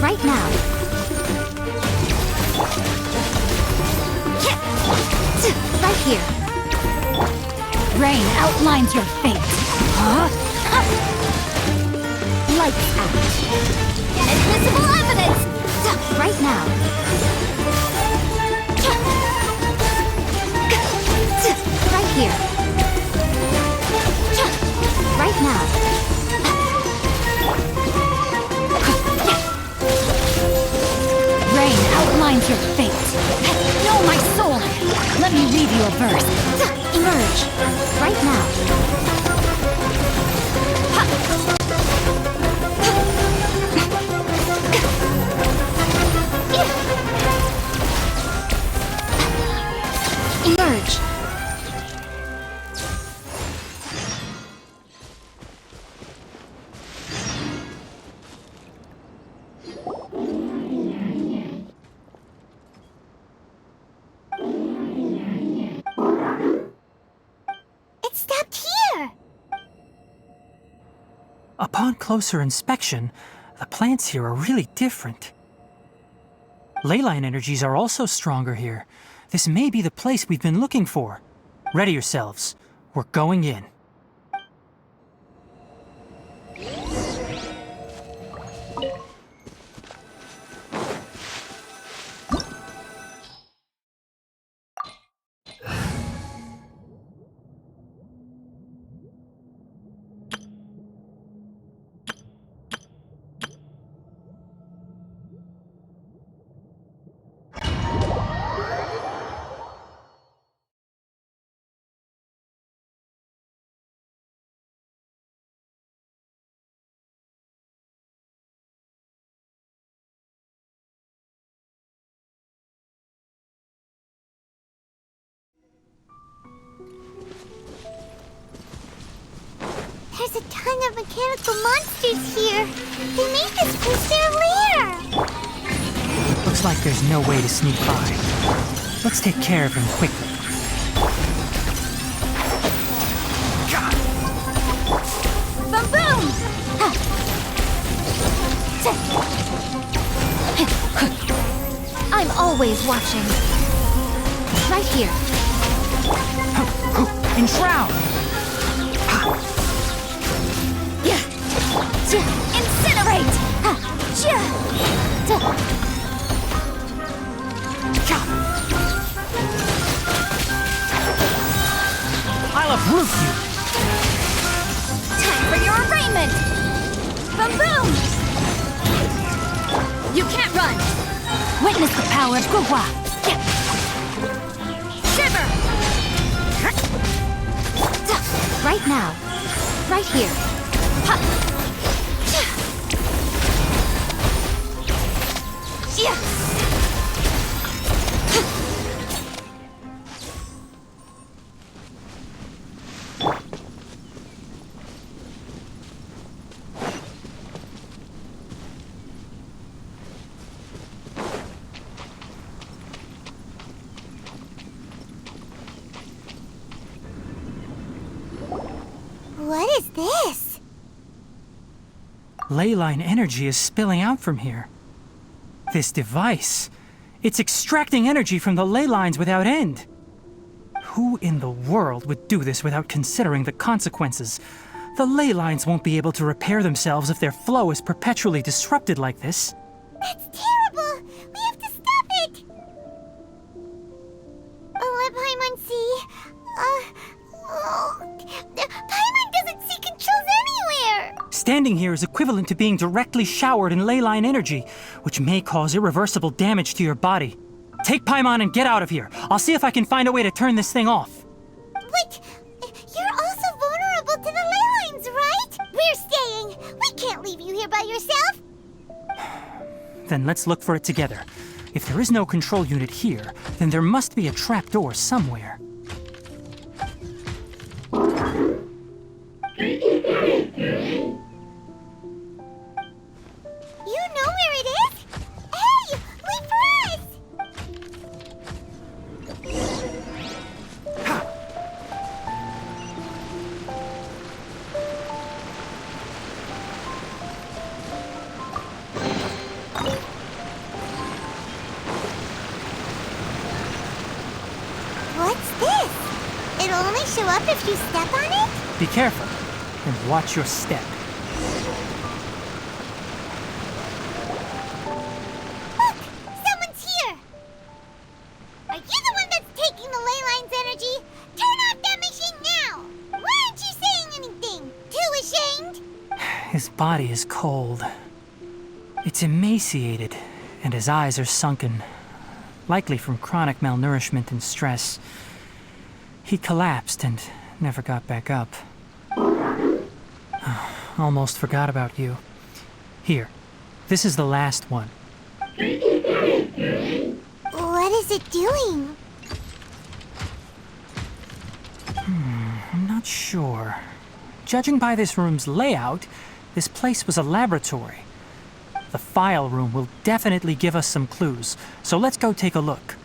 B: Right now. Right here.
D: Rain outlines your fate.
B: Lights out.
D: Invisible evidence!
B: Right now. Right here. Right now.
D: Rain outlines your fate. Know my soul! Let me read you a verse.
B: Emerge. Right now. Emerge.
A: It stopped here!
E: Upon closer inspection, the plants here are really different. Leyline energies are also stronger here. This may be the place we've been looking for. Ready yourselves. We're going in.
A: There's a ton of mechanical monsters here. They made this place their lair.
E: Looks like there's no way to sneak by. Let's take care of him quickly.
D: Boom boom!
B: I'm always watching. Right here.
E: Enshroud!
D: Incinerate!
E: I'll uproot you!
D: Time for your arraignment! Boom boom! You can't run! Witness the power of Gugwa! Shiver!
B: Right now. Right here.
A: What is this?
E: Leyline energy is spilling out from here. This device, it's extracting energy from the ley lines without end. Who in the world would do this without considering the consequences? The ley lines won't be able to repair themselves if their flow is perpetually disrupted like this.
A: That's terrible! We have to stop it! Paimon doesn't see controls anywhere!
E: Standing here is equivalent to being directly showered in ley line energy, which may cause irreversible damage to your body. Take Paimon and get out of here. I'll see if I can find a way to turn this thing off.
A: But you're also vulnerable to the ley lines, right? We're staying. We can't leave you here by yourself.
E: Then let's look for it together. If there is no control unit here, then there must be a trapdoor somewhere.
A: You know where it is? Hey, wait for us! What's this? It'll only show up if you step on it?
E: Be careful, and watch your step.
A: Look! Someone's here! Are you the one that's taking the ley line's energy? Turn off that machine now! Why aren't you saying anything? Too ashamed?
E: His body is cold. It's emaciated, and his eyes are sunken, likely from chronic malnourishment and stress. He collapsed and never got back up. Almost forgot about you. Here, this is the last one.
A: What is it doing?
E: I'm not sure. Judging by this room's layout, this place was a laboratory. The file room will definitely give us some clues, so let's go take a look.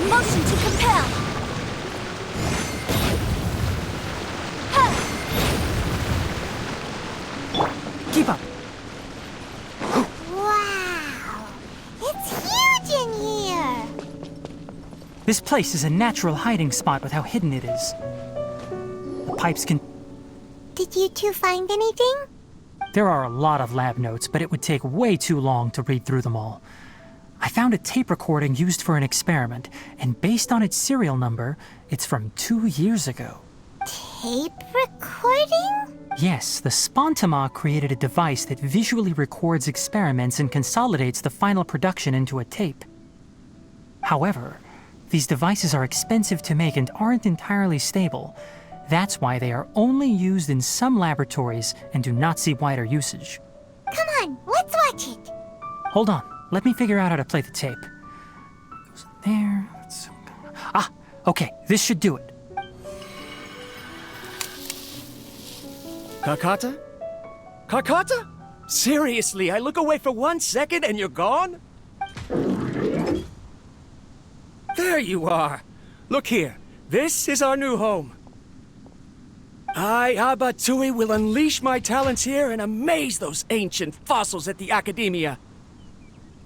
D: Motion to compel.
E: Keep up.
A: Wow! It's huge in here!
E: This place is a natural hiding spot with how hidden it is. The pipes can...
A: Did you two find anything?
E: There are a lot of lab notes, but it would take way too long to read through them all. I found a tape recording used for an experiment, and based on its serial number, it's from 2 years ago.
A: Tape recording?
E: Yes, the Spontima created a device that visually records experiments and consolidates the final production into a tape. However, these devices are expensive to make and aren't entirely stable. That's why they are only used in some laboratories and do not see wider usage.
A: Come on, let's watch it.
E: Hold on, let me figure out how to play the tape. Goes there. Okay, this should do it.
M: Karkata? Karkata? Seriously, I look away for 1 second and you're gone? There you are. Look here. This is our new home. I, Abatui, will unleash my talents here and amaze those ancient fossils at the Academia.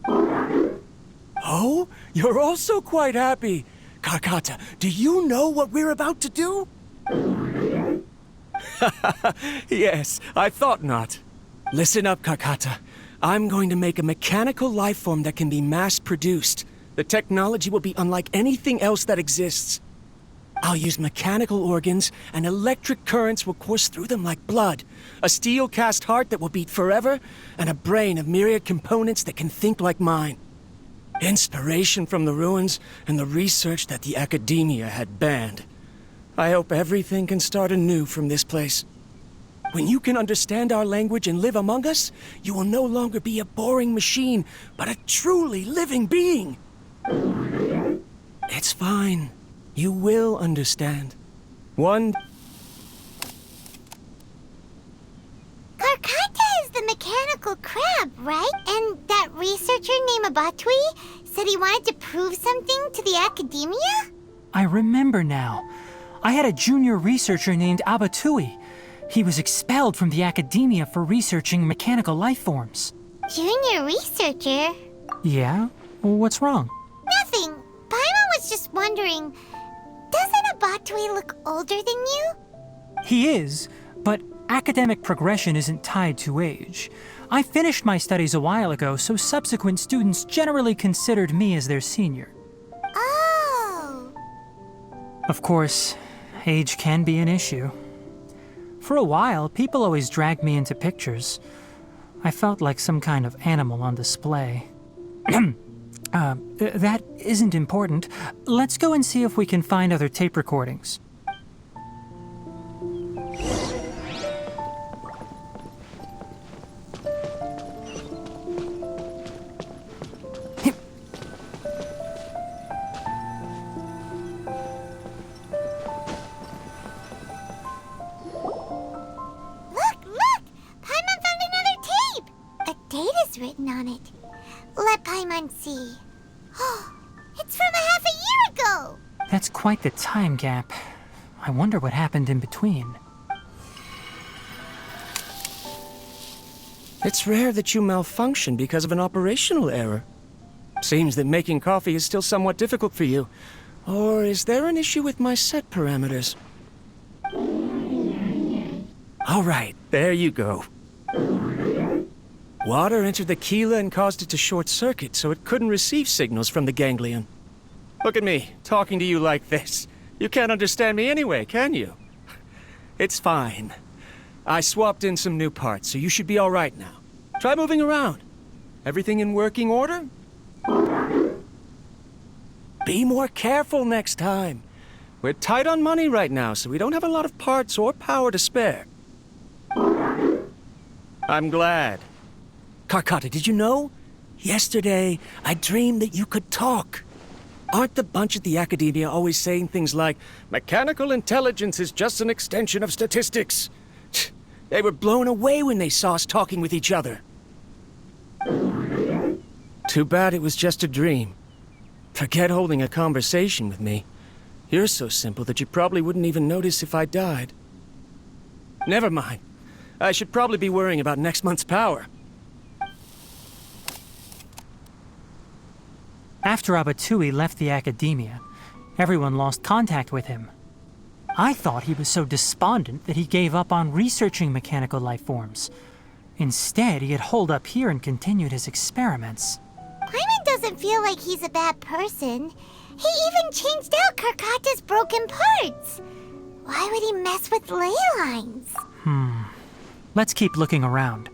M: Oh, you're also quite happy. Karkata, do you know what we're about to do? Yes, I thought not. Listen up, Karkata. I'm going to make a mechanical life form that can be mass-produced. The technology will be unlike anything else that exists. I'll use mechanical organs, and electric currents will course through them like blood. A steel-cast heart that will beat forever, and a brain of myriad components that can think like mine. Inspiration from the ruins and the research that the Academia had banned. I hope everything can start anew from this place. When you can understand our language and live among us, you will no longer be a boring machine, but a truly living being. It's fine. You will understand. One...
A: Karkata is the mechanical crab, right? And that researcher named Abatui said he wanted to prove something to the Academia?
E: I remember now. I had a junior researcher named Abatui. He was expelled from the Academia for researching mechanical life forms.
A: Junior researcher?
E: Yeah? What's wrong?
A: Nothing. was just wondering, doesn't Abatui look older than you?
E: He is, but academic progression isn't tied to age. I finished my studies a while ago, so subsequent students generally considered me as their senior.
A: Oh.
E: Of course, age can be an issue. For a while, people always dragged me into pictures. I felt like some kind of animal on display. That isn't important. Let's go and see if we can find other tape recordings.
A: Written on it. Let Paimon see. Oh, it's from a half a year ago!
E: That's quite the time gap. I wonder what happened in between.
M: It's rare that you malfunction because of an operational error. Seems that making coffee is still somewhat difficult for you. Or is there an issue with my set parameters? All right, there you go. Water entered the chela and caused it to short-circuit, so it couldn't receive signals from the ganglion. Look at me, talking to you like this. You can't understand me anyway, can you? It's fine. I swapped in some new parts, so you should be all right now. Try moving around. Everything in working order? Be more careful next time. We're tight on money right now, so we don't have a lot of parts or power to spare. I'm glad. Karkata, did you know? Yesterday, I dreamed that you could talk. Aren't the bunch at the Academia always saying things like, mechanical intelligence is just an extension of statistics? They were blown away when they saw us talking with each other. Too bad it was just a dream. Forget holding a conversation with me. You're so simple that you probably wouldn't even notice if I died. Never mind. I should probably be worrying about next month's power.
E: After Abatui left the Academia, everyone lost contact with him. I thought he was so despondent that he gave up on researching mechanical life forms. Instead, he had holed up here and continued his experiments.
A: Paimon doesn't feel like he's a bad person. He even changed out Karkata's broken parts. Why would he mess with ley lines?
E: Let's keep looking around.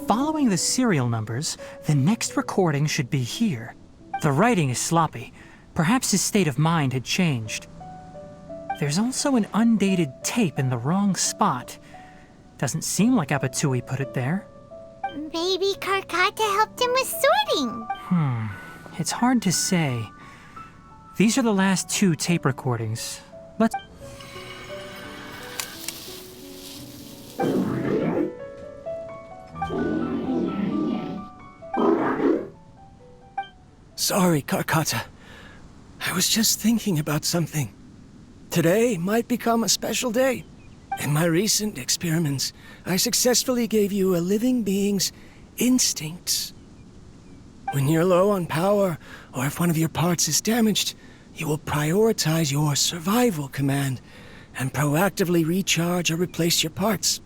E: Following the serial numbers, the next recording should be here. The writing is sloppy. Perhaps his state of mind had changed. There's also an undated tape in the wrong spot. Doesn't seem like Abatui put it there.
A: Maybe Karkata helped him with sorting.
E: It's hard to say. These are the last two tape recordings. Let's...
M: Sorry, Karkata. I was just thinking about something. Today might become a special day. In my recent experiments, I successfully gave you a living being's instincts. When you're low on power, or if one of your parts is damaged, you will prioritize your survival command and proactively recharge or replace your parts.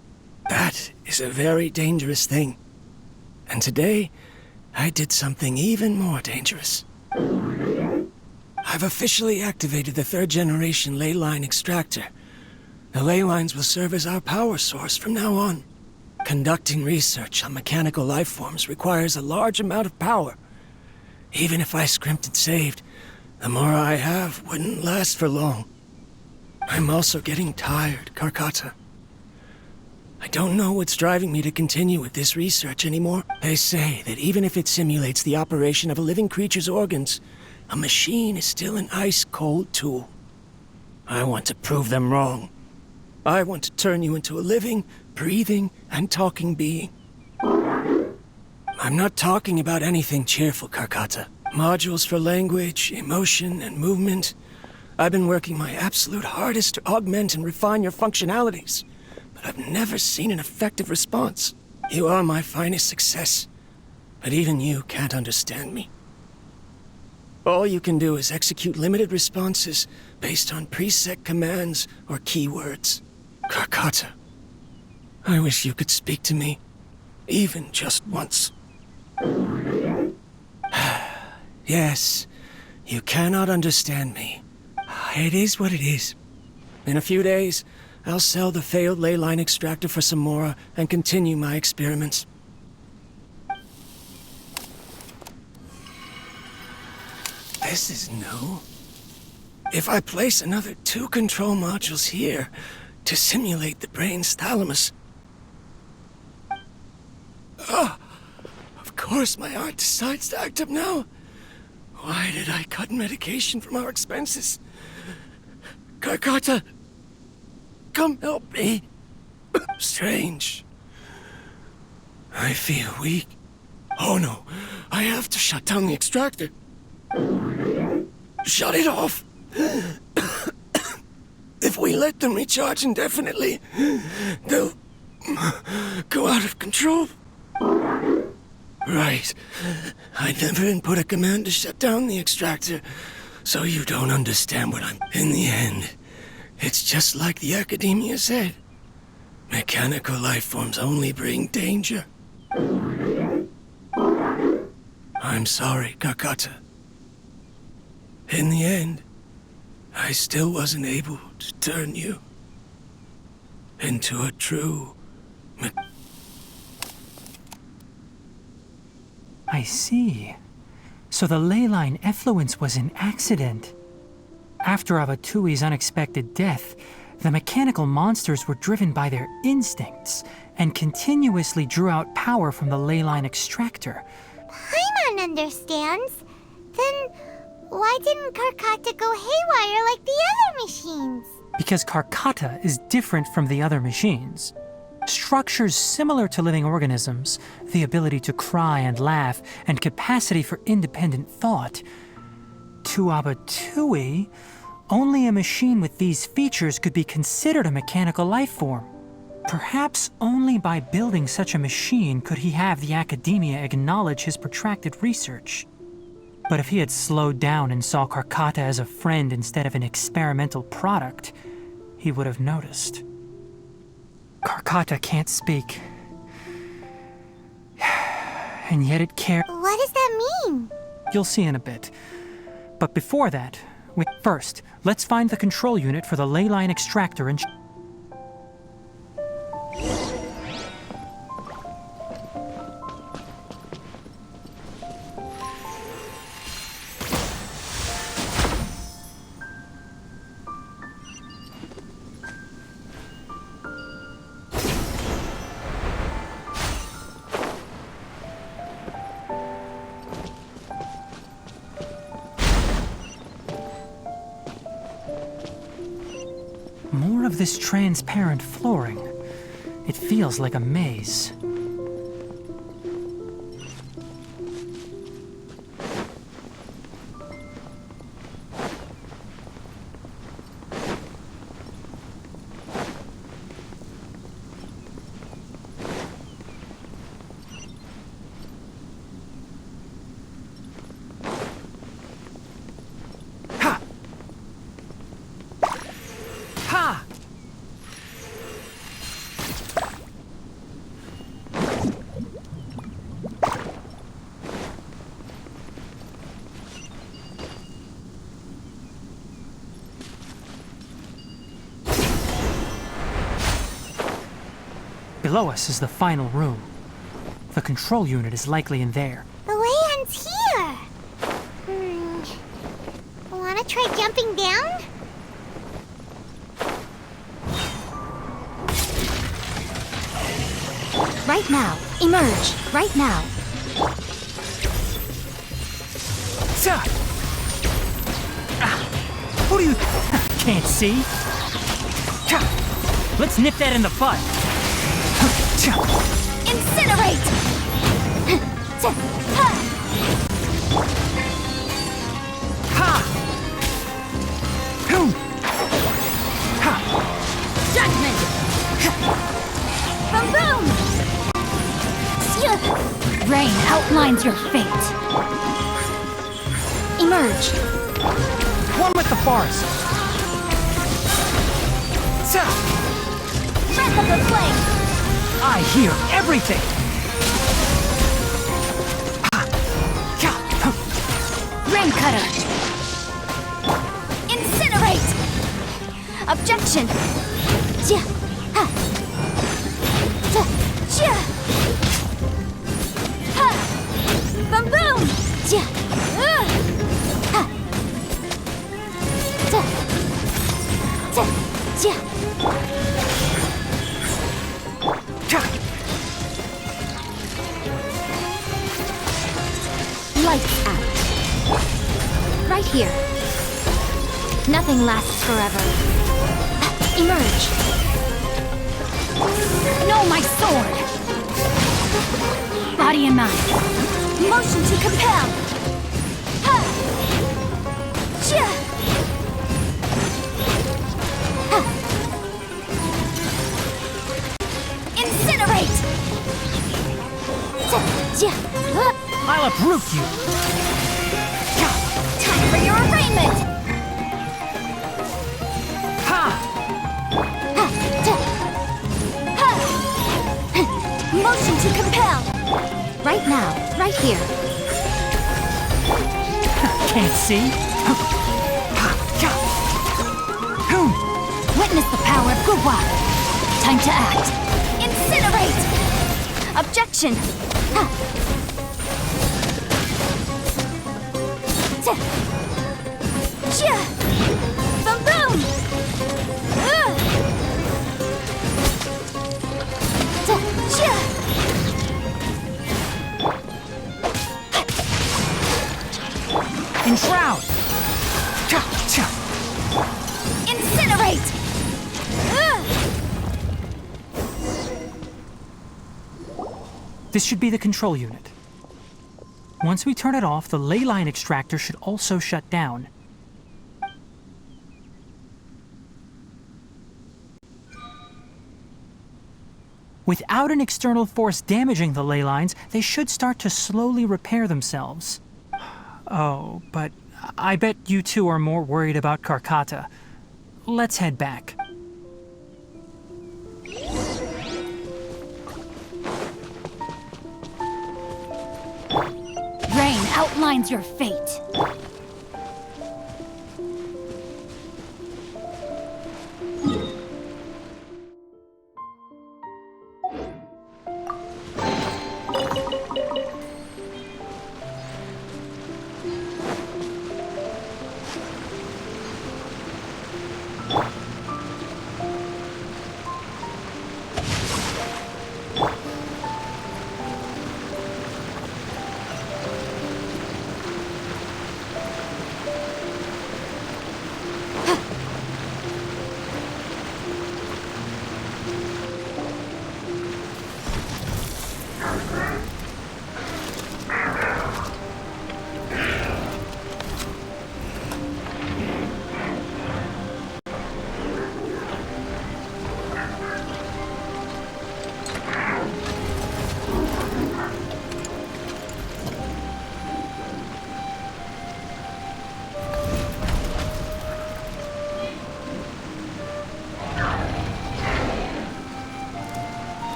M: That is a very dangerous thing. And today, I did something even more dangerous. I've officially activated the third-generation ley line extractor. The ley lines will serve as our power source from now on. Conducting research on mechanical life forms requires a large amount of power. Even if I scrimped and saved, the more I have wouldn't last for long. I'm also getting tired, Karkata. I don't know what's driving me to continue with this research anymore. They say that even if it simulates the operation of a living creature's organs, a machine is still an ice-cold tool. I want to prove them wrong. I want to turn you into a living, breathing, and talking being. I'm not talking about anything cheerful, Karkata. Modules for language, emotion, and movement. I've been working my absolute hardest to augment and refine your functionalities, but I've never seen an effective response. You are my finest success, but even you can't understand me. All you can do is execute limited responses based on preset commands or keywords. Karkata, I wish you could speak to me, even just once. Yes, you cannot understand me. It is what it is. In a few days, I'll sell the failed ley line extractor for some more and continue my experiments. This is new. If I place another 2 control modules here to simulate the brain's thalamus... of course my heart decides to act up now. Why did I cut medication from our expenses? Karkata, come help me. Strange. I feel weak. Oh no, I have to shut down the extractor. Shut it off. If we let them recharge indefinitely, they'll go out of control. Right. I never input a command to shut down the extractor, so you don't understand what I'm... In the end, it's just like the Academia said. Mechanical life forms only bring danger. I'm sorry, Karkata. In the end, I still wasn't able to turn you into a true...
E: I see. So the ley line effluence was an accident. After Abatui's unexpected death, the mechanical monsters were driven by their instincts and continuously drew out power from the ley line extractor.
A: Paimon understands. Then why didn't Karkata go haywire like the other machines?
E: Because Karkata is different from the other machines. Structures similar to living organisms, the ability to cry and laugh, and capacity for independent thought. To Abatui, only a machine with these features could be considered a mechanical life form. Perhaps only by building such a machine could he have the Academia acknowledge his protracted research. But if he had slowed down and saw Karkata as a friend instead of an experimental product, he would have noticed. Karkata can't speak. And yet it cares.
A: What does that mean?
E: You'll see in a bit. But before that, first, let's find the control unit for the ley line extractor and... More of this transparent flooring. It feels like a maze. Below us is the final room. The control unit is likely in there.
A: The land's here. Wanna try jumping down?
D: Right now. Emerge. Right now.
E: Who do you... Can't see? Let's nip that in the butt.
D: Incinerate! Rain outlines your fate. Emerge.
E: One with the forest.
D: Breath of the flame.
E: I hear everything.
D: Rain cutter. Incinerate. Objection. Ja. Ha. Ja. Ja. Ha. Boom boom. Ja. Ha. Ja. Ja. Ja. Lights out. Right here. Nothing lasts forever. Emerge. No, my sword! Body and mind. Motion to compel. Ha! Chia! Ha! Incinerate! Ja! Ja!
E: I'll uproot you.
D: Time for your arraignment!
E: Ha!
D: Ha! Ja! Ha! Motion to compel! Right now, right here.
E: Can't see.
D: Witness the power of Guwa! Time to act! Incinerate! Objection! Ha! Ja! Boom boom! Ja!
E: Enshroud.
D: Incinerate!
E: This should be the control unit. Once we turn it off, the ley line extractor should also shut down. Without an external force damaging the ley lines, they should start to slowly repair themselves. Oh, but I bet you two are more worried about Karkata. Let's head back.
D: Rain outlines your fate.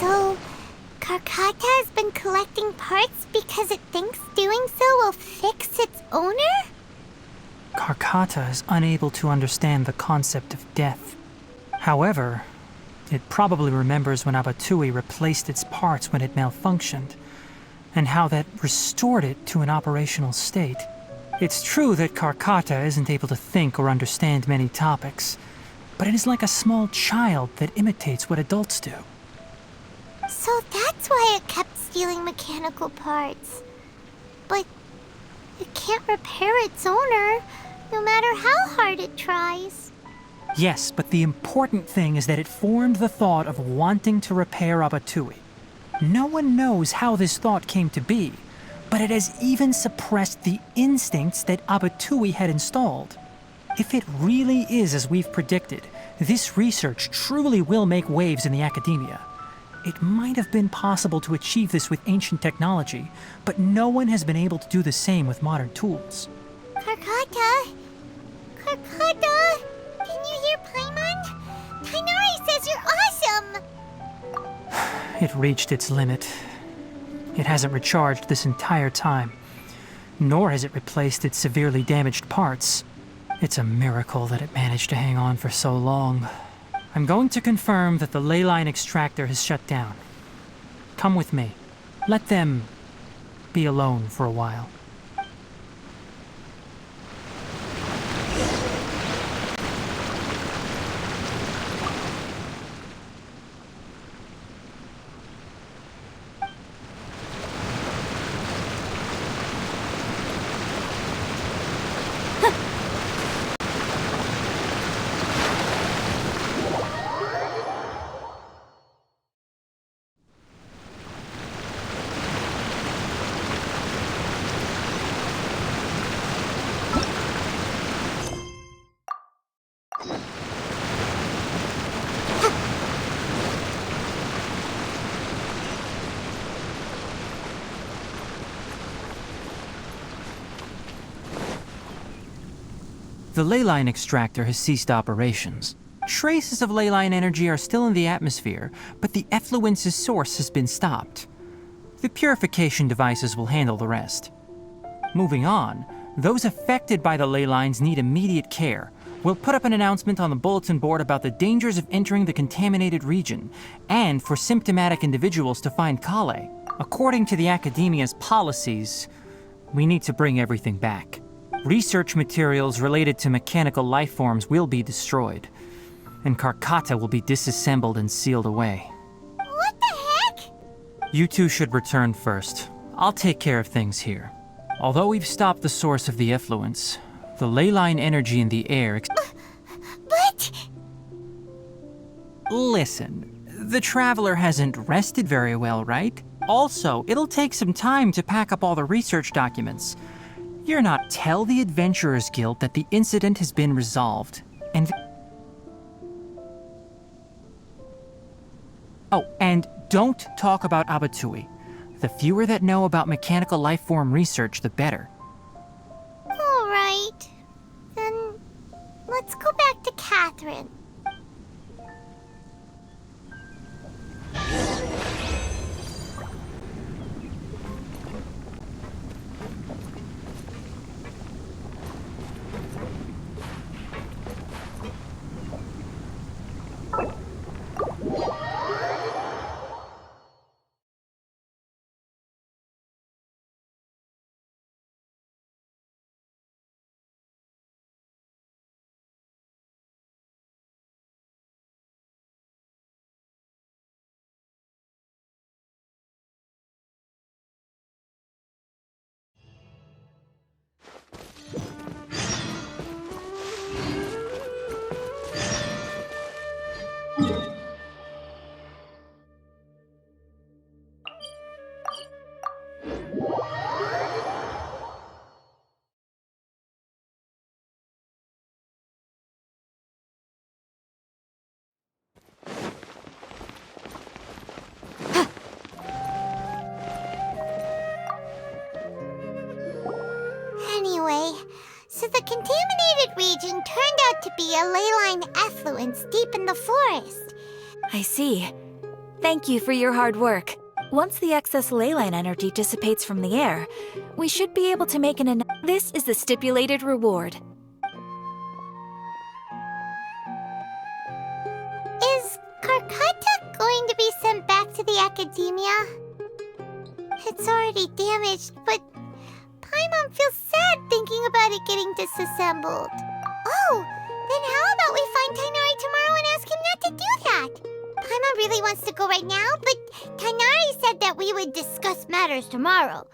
A: So, Karkata has been collecting parts because it thinks doing so will fix its owner?
E: Karkata is unable to understand the concept of death. However, it probably remembers when Abatui replaced its parts when it malfunctioned, and how that restored it to an operational state. It's true that Karkata isn't able to think or understand many topics, but it is like a small child that imitates what adults do.
A: So that's why it kept stealing mechanical parts. But it can't repair its owner, no matter how hard it tries.
E: Yes, but the important thing is that it formed the thought of wanting to repair Abatui. No one knows how this thought came to be, but it has even suppressed the instincts that Abatui had installed. If it really is as we've predicted, this research truly will make waves in the academia. It might have been possible to achieve this with ancient technology, but no one has been able to do the same with modern tools.
A: Karkata? Karkata? Can you hear Paimon? Tighnari says you're awesome!
E: It reached its limit. It hasn't recharged this entire time, nor has it replaced its severely damaged parts. It's a miracle that it managed to hang on for so long. I'm going to confirm that the ley line extractor has shut down. Come with me. Let them be alone for a while. The ley line extractor has ceased operations. Traces of ley line energy are still in the atmosphere, but the effluence's source has been stopped. The purification devices will handle the rest. Moving on, those affected by the ley lines need immediate care. We'll put up an announcement on the bulletin board about the dangers of entering the contaminated region, and for symptomatic individuals to find Kale. According to the Academia's policies, we need to bring everything back. Research materials related to mechanical life forms will be destroyed, and Karkata will be disassembled and sealed away.
A: What the heck?
E: You two should return first. I'll take care of things here. Although we've stopped the source of the effluence, the ley line energy in the air...
A: But...
E: Listen, the Traveler hasn't rested very well, right? Also, it'll take some time to pack up all the research documents. You're not tell the Adventurers Guild that the incident has been resolved, and... Oh, and don't talk about Abatui. The fewer that know about mechanical life form research, the better.
A: All right. Then let's go back to Catherine. Anyway, so the contaminated region turned out to be a ley line effluence deep in the forest.
C: I see. Thank you for your hard work. Once the excess ley line energy dissipates from the air, we should be able to make This is the stipulated reward.
A: Academia? It's already damaged, but Paimon feels sad thinking about it getting disassembled. Oh, then how about we find Tighnari tomorrow and ask him not to do that? Paimon really wants to go right now, but Tighnari said that we would discuss matters tomorrow.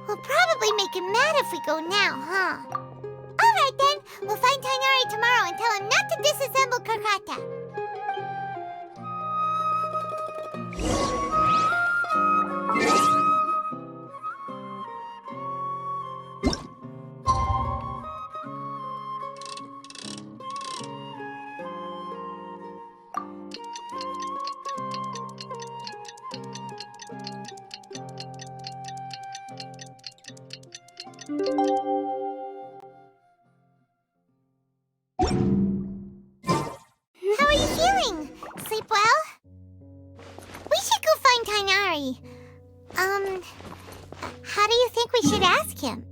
A: We'll probably make him mad if we go now, huh? Alright then, we'll find Tighnari tomorrow and tell him not to disassemble Karkata. How are you feeling? Sleep well? We should go find Tighnari. How do you think we should ask him?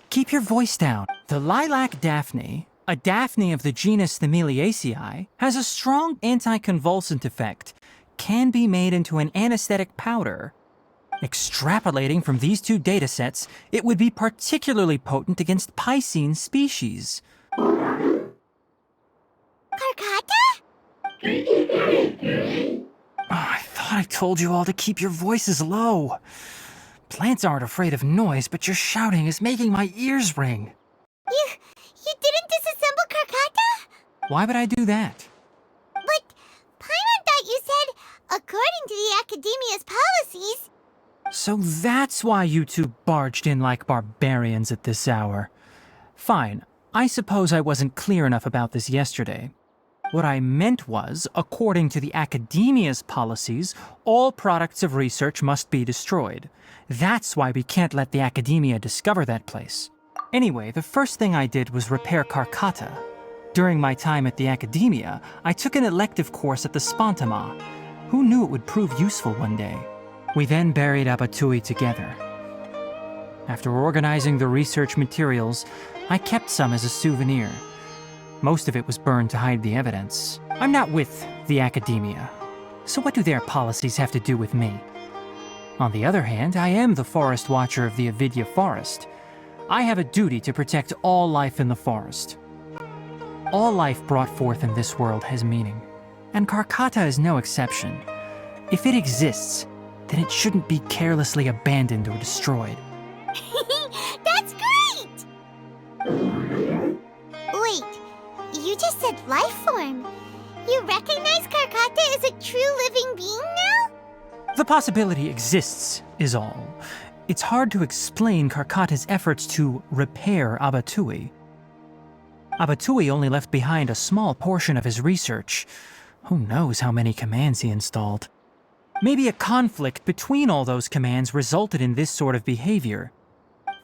E: Keep your voice down. The lilac daphne, a daphne of the genus Thameliaceae, has a strong anticonvulsant effect, can be made into an anesthetic powder. Extrapolating from these two datasets, it would be particularly potent against Piscine species.
A: Karkata?
E: I thought I told you all to keep your voices low. Plants aren't afraid of noise, but your shouting is making my ears ring.
A: You didn't disassemble Karkata?
E: Why would I do that?
A: But Paimon thought you said, according to the Academia's policies.
E: So that's why you two barged in like barbarians at this hour. Fine, I suppose I wasn't clear enough about this yesterday. What I meant was, according to the Academia's policies, all products of research must be destroyed. That's why we can't let the Academia discover that place. Anyway, the first thing I did was repair Karkata. During my time at the Academia, I took an elective course at the Spontima. Who knew it would prove useful one day? We then buried Abatui together. After organizing the research materials, I kept some as a souvenir. Most of it was burned to hide the evidence. I'm not with the Academia, so what do their policies have to do with me? On the other hand, I am the Forest Watcher of the Avidya Forest. I have a duty to protect all life in the forest. All life brought forth in this world has meaning, and Karkata is no exception. If it exists, then it shouldn't be carelessly abandoned or destroyed.
A: That's great! Wait, you just said life form. You recognize Karkata as a true living being now?
E: The possibility exists, is all. It's hard to explain Karkata's efforts to repair Abatui. Abatui only left behind a small portion of his research. Who knows how many commands he installed? Maybe a conflict between all those commands resulted in this sort of behavior.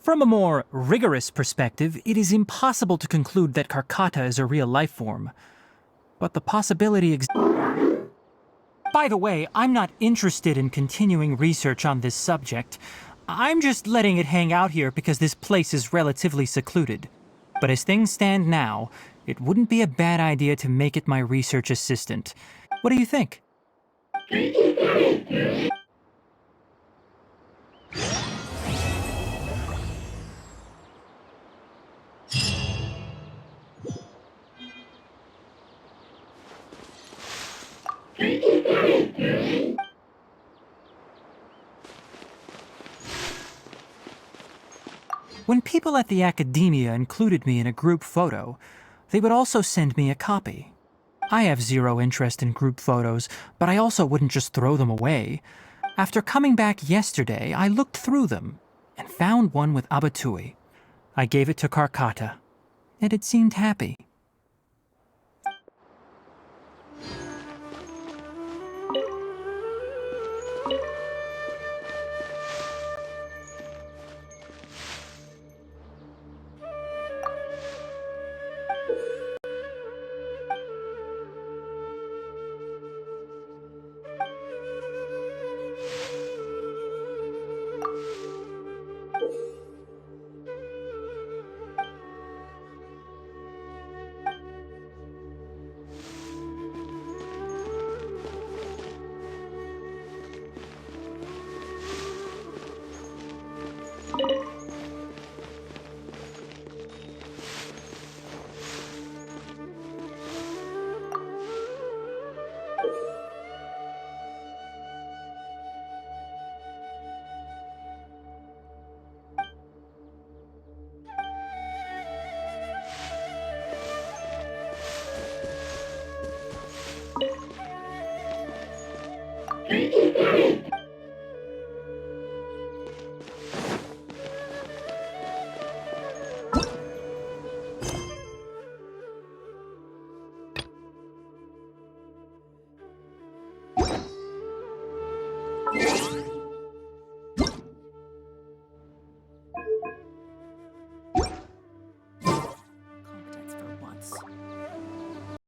E: From a more rigorous perspective, it is impossible to conclude that Karkata is a real life form. But the possibility exists. By the way, I'm not interested in continuing research on this subject. I'm just letting it hang out here because this place is relatively secluded. But as things stand now, it wouldn't be a bad idea to make it my research assistant. What do you think? When people at the Academia included me in a group photo, they would also send me a copy. I have zero interest in group photos, but I also wouldn't just throw them away. After coming back yesterday, I looked through them and found one with Abatui. I gave it to Karkata, and it seemed happy.
A: Thank you.